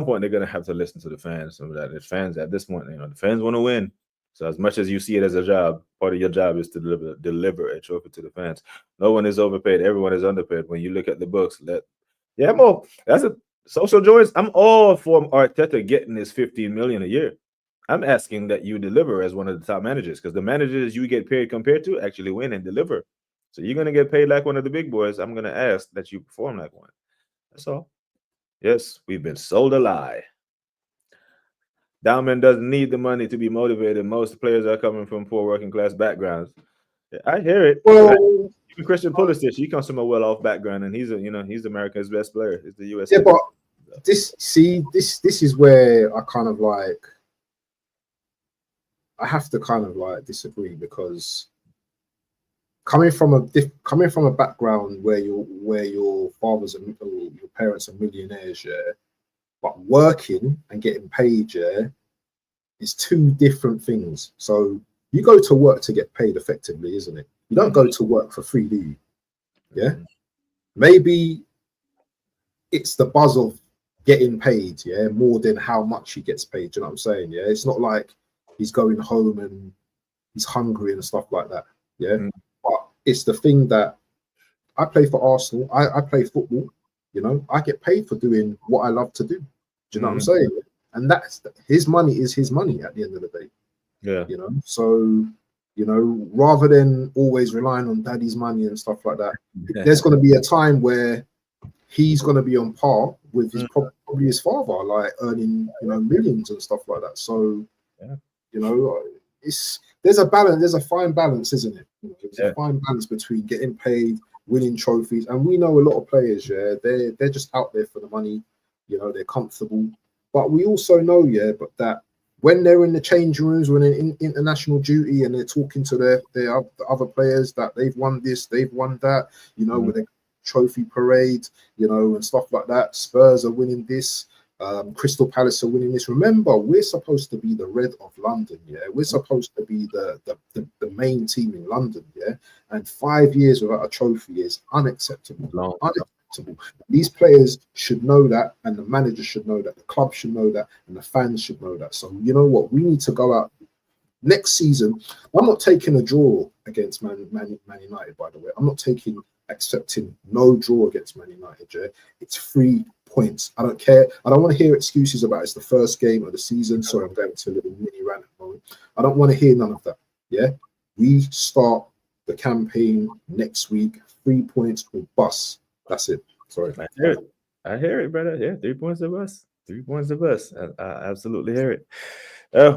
point, they're going to have to listen to the fans. Some of that, the fans at this point, you know, the fans want to win. So as much as you see it as a job, part of your job is to deliver a trophy to the fans. No one is overpaid. Everyone is underpaid. When you look at the books, that's a social joys. I'm all for Arteta getting his 15 million a year. I'm asking that you deliver as one of the top managers, because the managers you get paid compared to actually win and deliver. So you're going to get paid like one of the big boys. I'm going to ask that you perform like one. That's all. Yes, we've been sold a lie. Dowman doesn't need the money to be motivated. Most players are coming from poor working class backgrounds. I hear it. Well, even Christian Pulisic, he comes from a well-off background, and he's America's best player. He's the U.S. Yeah, but this is where I kind of like, I have to kind of like disagree, because coming from a background where your fathers or your parents are millionaires, yeah, but working and getting paid, yeah, is two different things. So you go to work to get paid effectively, isn't it? You don't go to work for free, do you? Yeah. Maybe it's the buzz of getting paid, yeah, more than how much he gets paid. Do you know what I'm saying? Yeah. It's not like he's going home and he's hungry and stuff like that. Yeah. But it's the thing that I play for Arsenal. I play football. You know, I get paid for doing what I love to do. Do you know what I'm saying? And that's his money is his money at the end of the day. Yeah. You know, so, you know, rather than always relying on daddy's money and stuff like that, there's going to be a time where he's going to be on par with his probably his father, like earning, you know, millions and stuff like that. So, you know, there's a balance, there's a fine balance, isn't it? You know, there's a fine balance between getting paid, winning trophies, and we know a lot of players, yeah, they're just out there for the money. You know, they're comfortable, but we also know, yeah, but that when they're in the change rooms, when they're in international duty, and they're talking to their other players that they've won this, they've won that, you know, with a trophy parade, you know, and stuff like that. Spurs are winning this. Crystal Palace are winning this. Remember, we're supposed to be the Red of London, yeah. We're supposed to be the main team in London, yeah. And 5 years without a trophy is unacceptable. Unacceptable. These players should know that, and the manager should know that, the club should know that, and the fans should know that. So you know what? We need to go out next season. I'm not taking a draw against Man United, by the way. I'm not accepting no draw against Man United. Yeah? It's 3 points. I don't care. I don't want to hear excuses about it's the first game of the season. Sorry, I'm going to a little mini rant at the moment. I don't want to hear none of that. Yeah, we start the campaign next week. 3 points or bust. That's it. Sorry. I hear it, brother. Yeah, 3 points of us. 3 points of us. I absolutely hear it.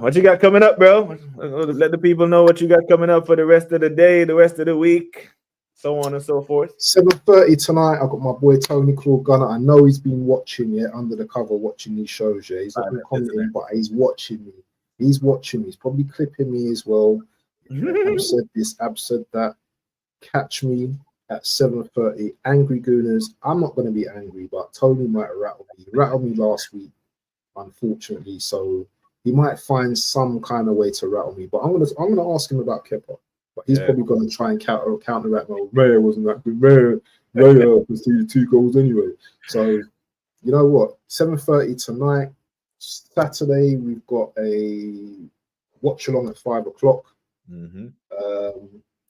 What you got coming up, bro? Let the people know what you got coming up for the rest of the day, the rest of the week, so on and so forth. 7:30 tonight. I've got my boy Tony Claw Gunner. I know he's been watching, yeah, under the cover, watching these shows. Yeah, he's not been commenting, but he's watching me. He's watching me. He's probably clipping me as well. I've said this. I've said that. Catch me at 7:30. Angry Gooners. I'm not going to be angry, but Tony might rattle me. He rattled me last week, unfortunately. So he might find some kind of way to rattle me. But I'm gonna ask him about Kepa. But he's probably going to try and counteract. Well, Rare wasn't that good. Rare was 2 goals anyway. So you know what? 7:30 tonight. Saturday we've got a watch along at 5 o'clock.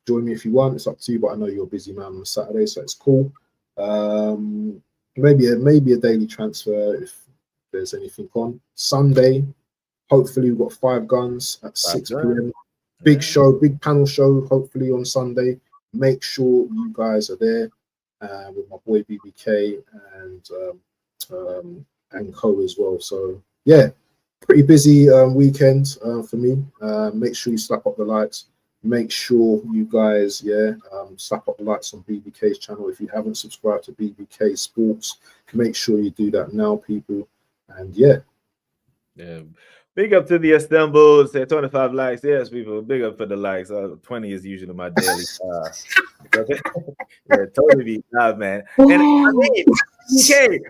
Join me if you want. It's up to you, but I know you're a busy man on Saturday, so it's cool. Maybe a daily transfer if there's anything on. Sunday, hopefully we've got 5 guns at 6 p.m. Big show, big panel show, hopefully on Sunday. Make sure you guys are there with my boy BBK and Co as well. So yeah, pretty busy weekend for me. Make sure you slap up the likes. Make sure you guys, slap up the likes on BBK's channel. If you haven't subscribed to BBK Sports, make sure you do that now, people. And yeah. Big up to the Istanbuls. 25 likes. Yes, people. Big up for the likes. 20 is usually my daily. Tony be loud, man. And I mean, BK,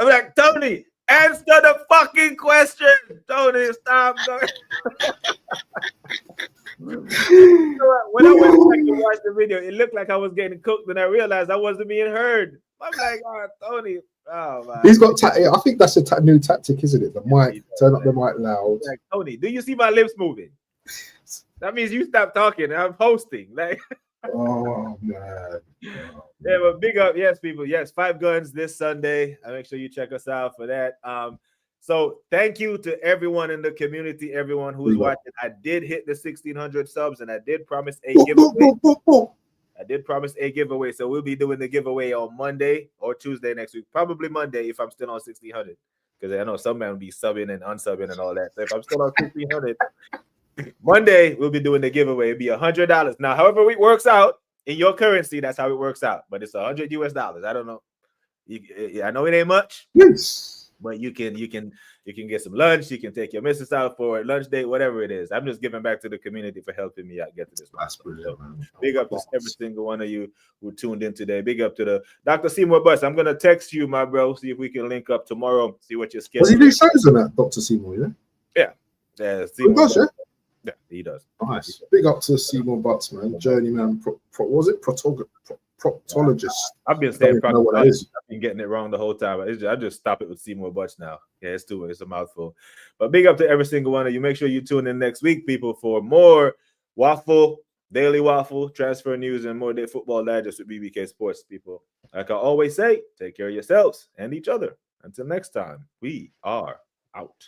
I'm like, Tony, answer the fucking question. Tony, stop. When I went back to watch the video, it looked like I was getting cooked, and I realized I wasn't being heard. I'm like, oh, Tony. Oh, man. He's got. I think that's a new tactic, isn't it? The mic, turn up the mic loud. Like, Tony, do you see my lips moving? That means you stop talking. I'm hosting. Like, oh man. Yeah, but big up, yes, people. Yes, 5 guns this Sunday. Make sure you check us out for that. So thank you to everyone in the community, everyone who's watching. I did hit the 1,600 subs, and I did promise a giveaway. So we'll be doing the giveaway on Monday or Tuesday next week. Probably Monday if I'm still on 1,600, because I know some man will be subbing and unsubbing and all that. So if I'm still on 1,600, Monday we'll be doing the giveaway. It'll be $100. Now, however it works out in your currency, that's how it works out. But it's $100 US. I don't know. I know it ain't much. Yes. But you can get some lunch. You can take your missus out for a lunch date, whatever it is. I'm just giving back to the community for helping me out get to this. That's brilliant, man. Big up to every single one of you who tuned in today. Big up to the Dr. Seymour Bus. I'm gonna text you, my bro. See if we can link up tomorrow. See what your schedule. Does he do shows on that, Dr. Seymour? Yeah. Seymour does, yeah. Yeah, he does. Nice. Big up to Seymour Butts, man. Journeyman. Proctologist. I've been saying proctologist. I've been getting it wrong the whole time. I just stop it with Seymour Butts now. Yeah, it's a mouthful. But big up to every single one of you. Make sure you tune in next week, people, for more daily waffle, transfer news, and more day football digest with BBK Sports, people. Like I always say, take care of yourselves and each other. Until next time, we are out.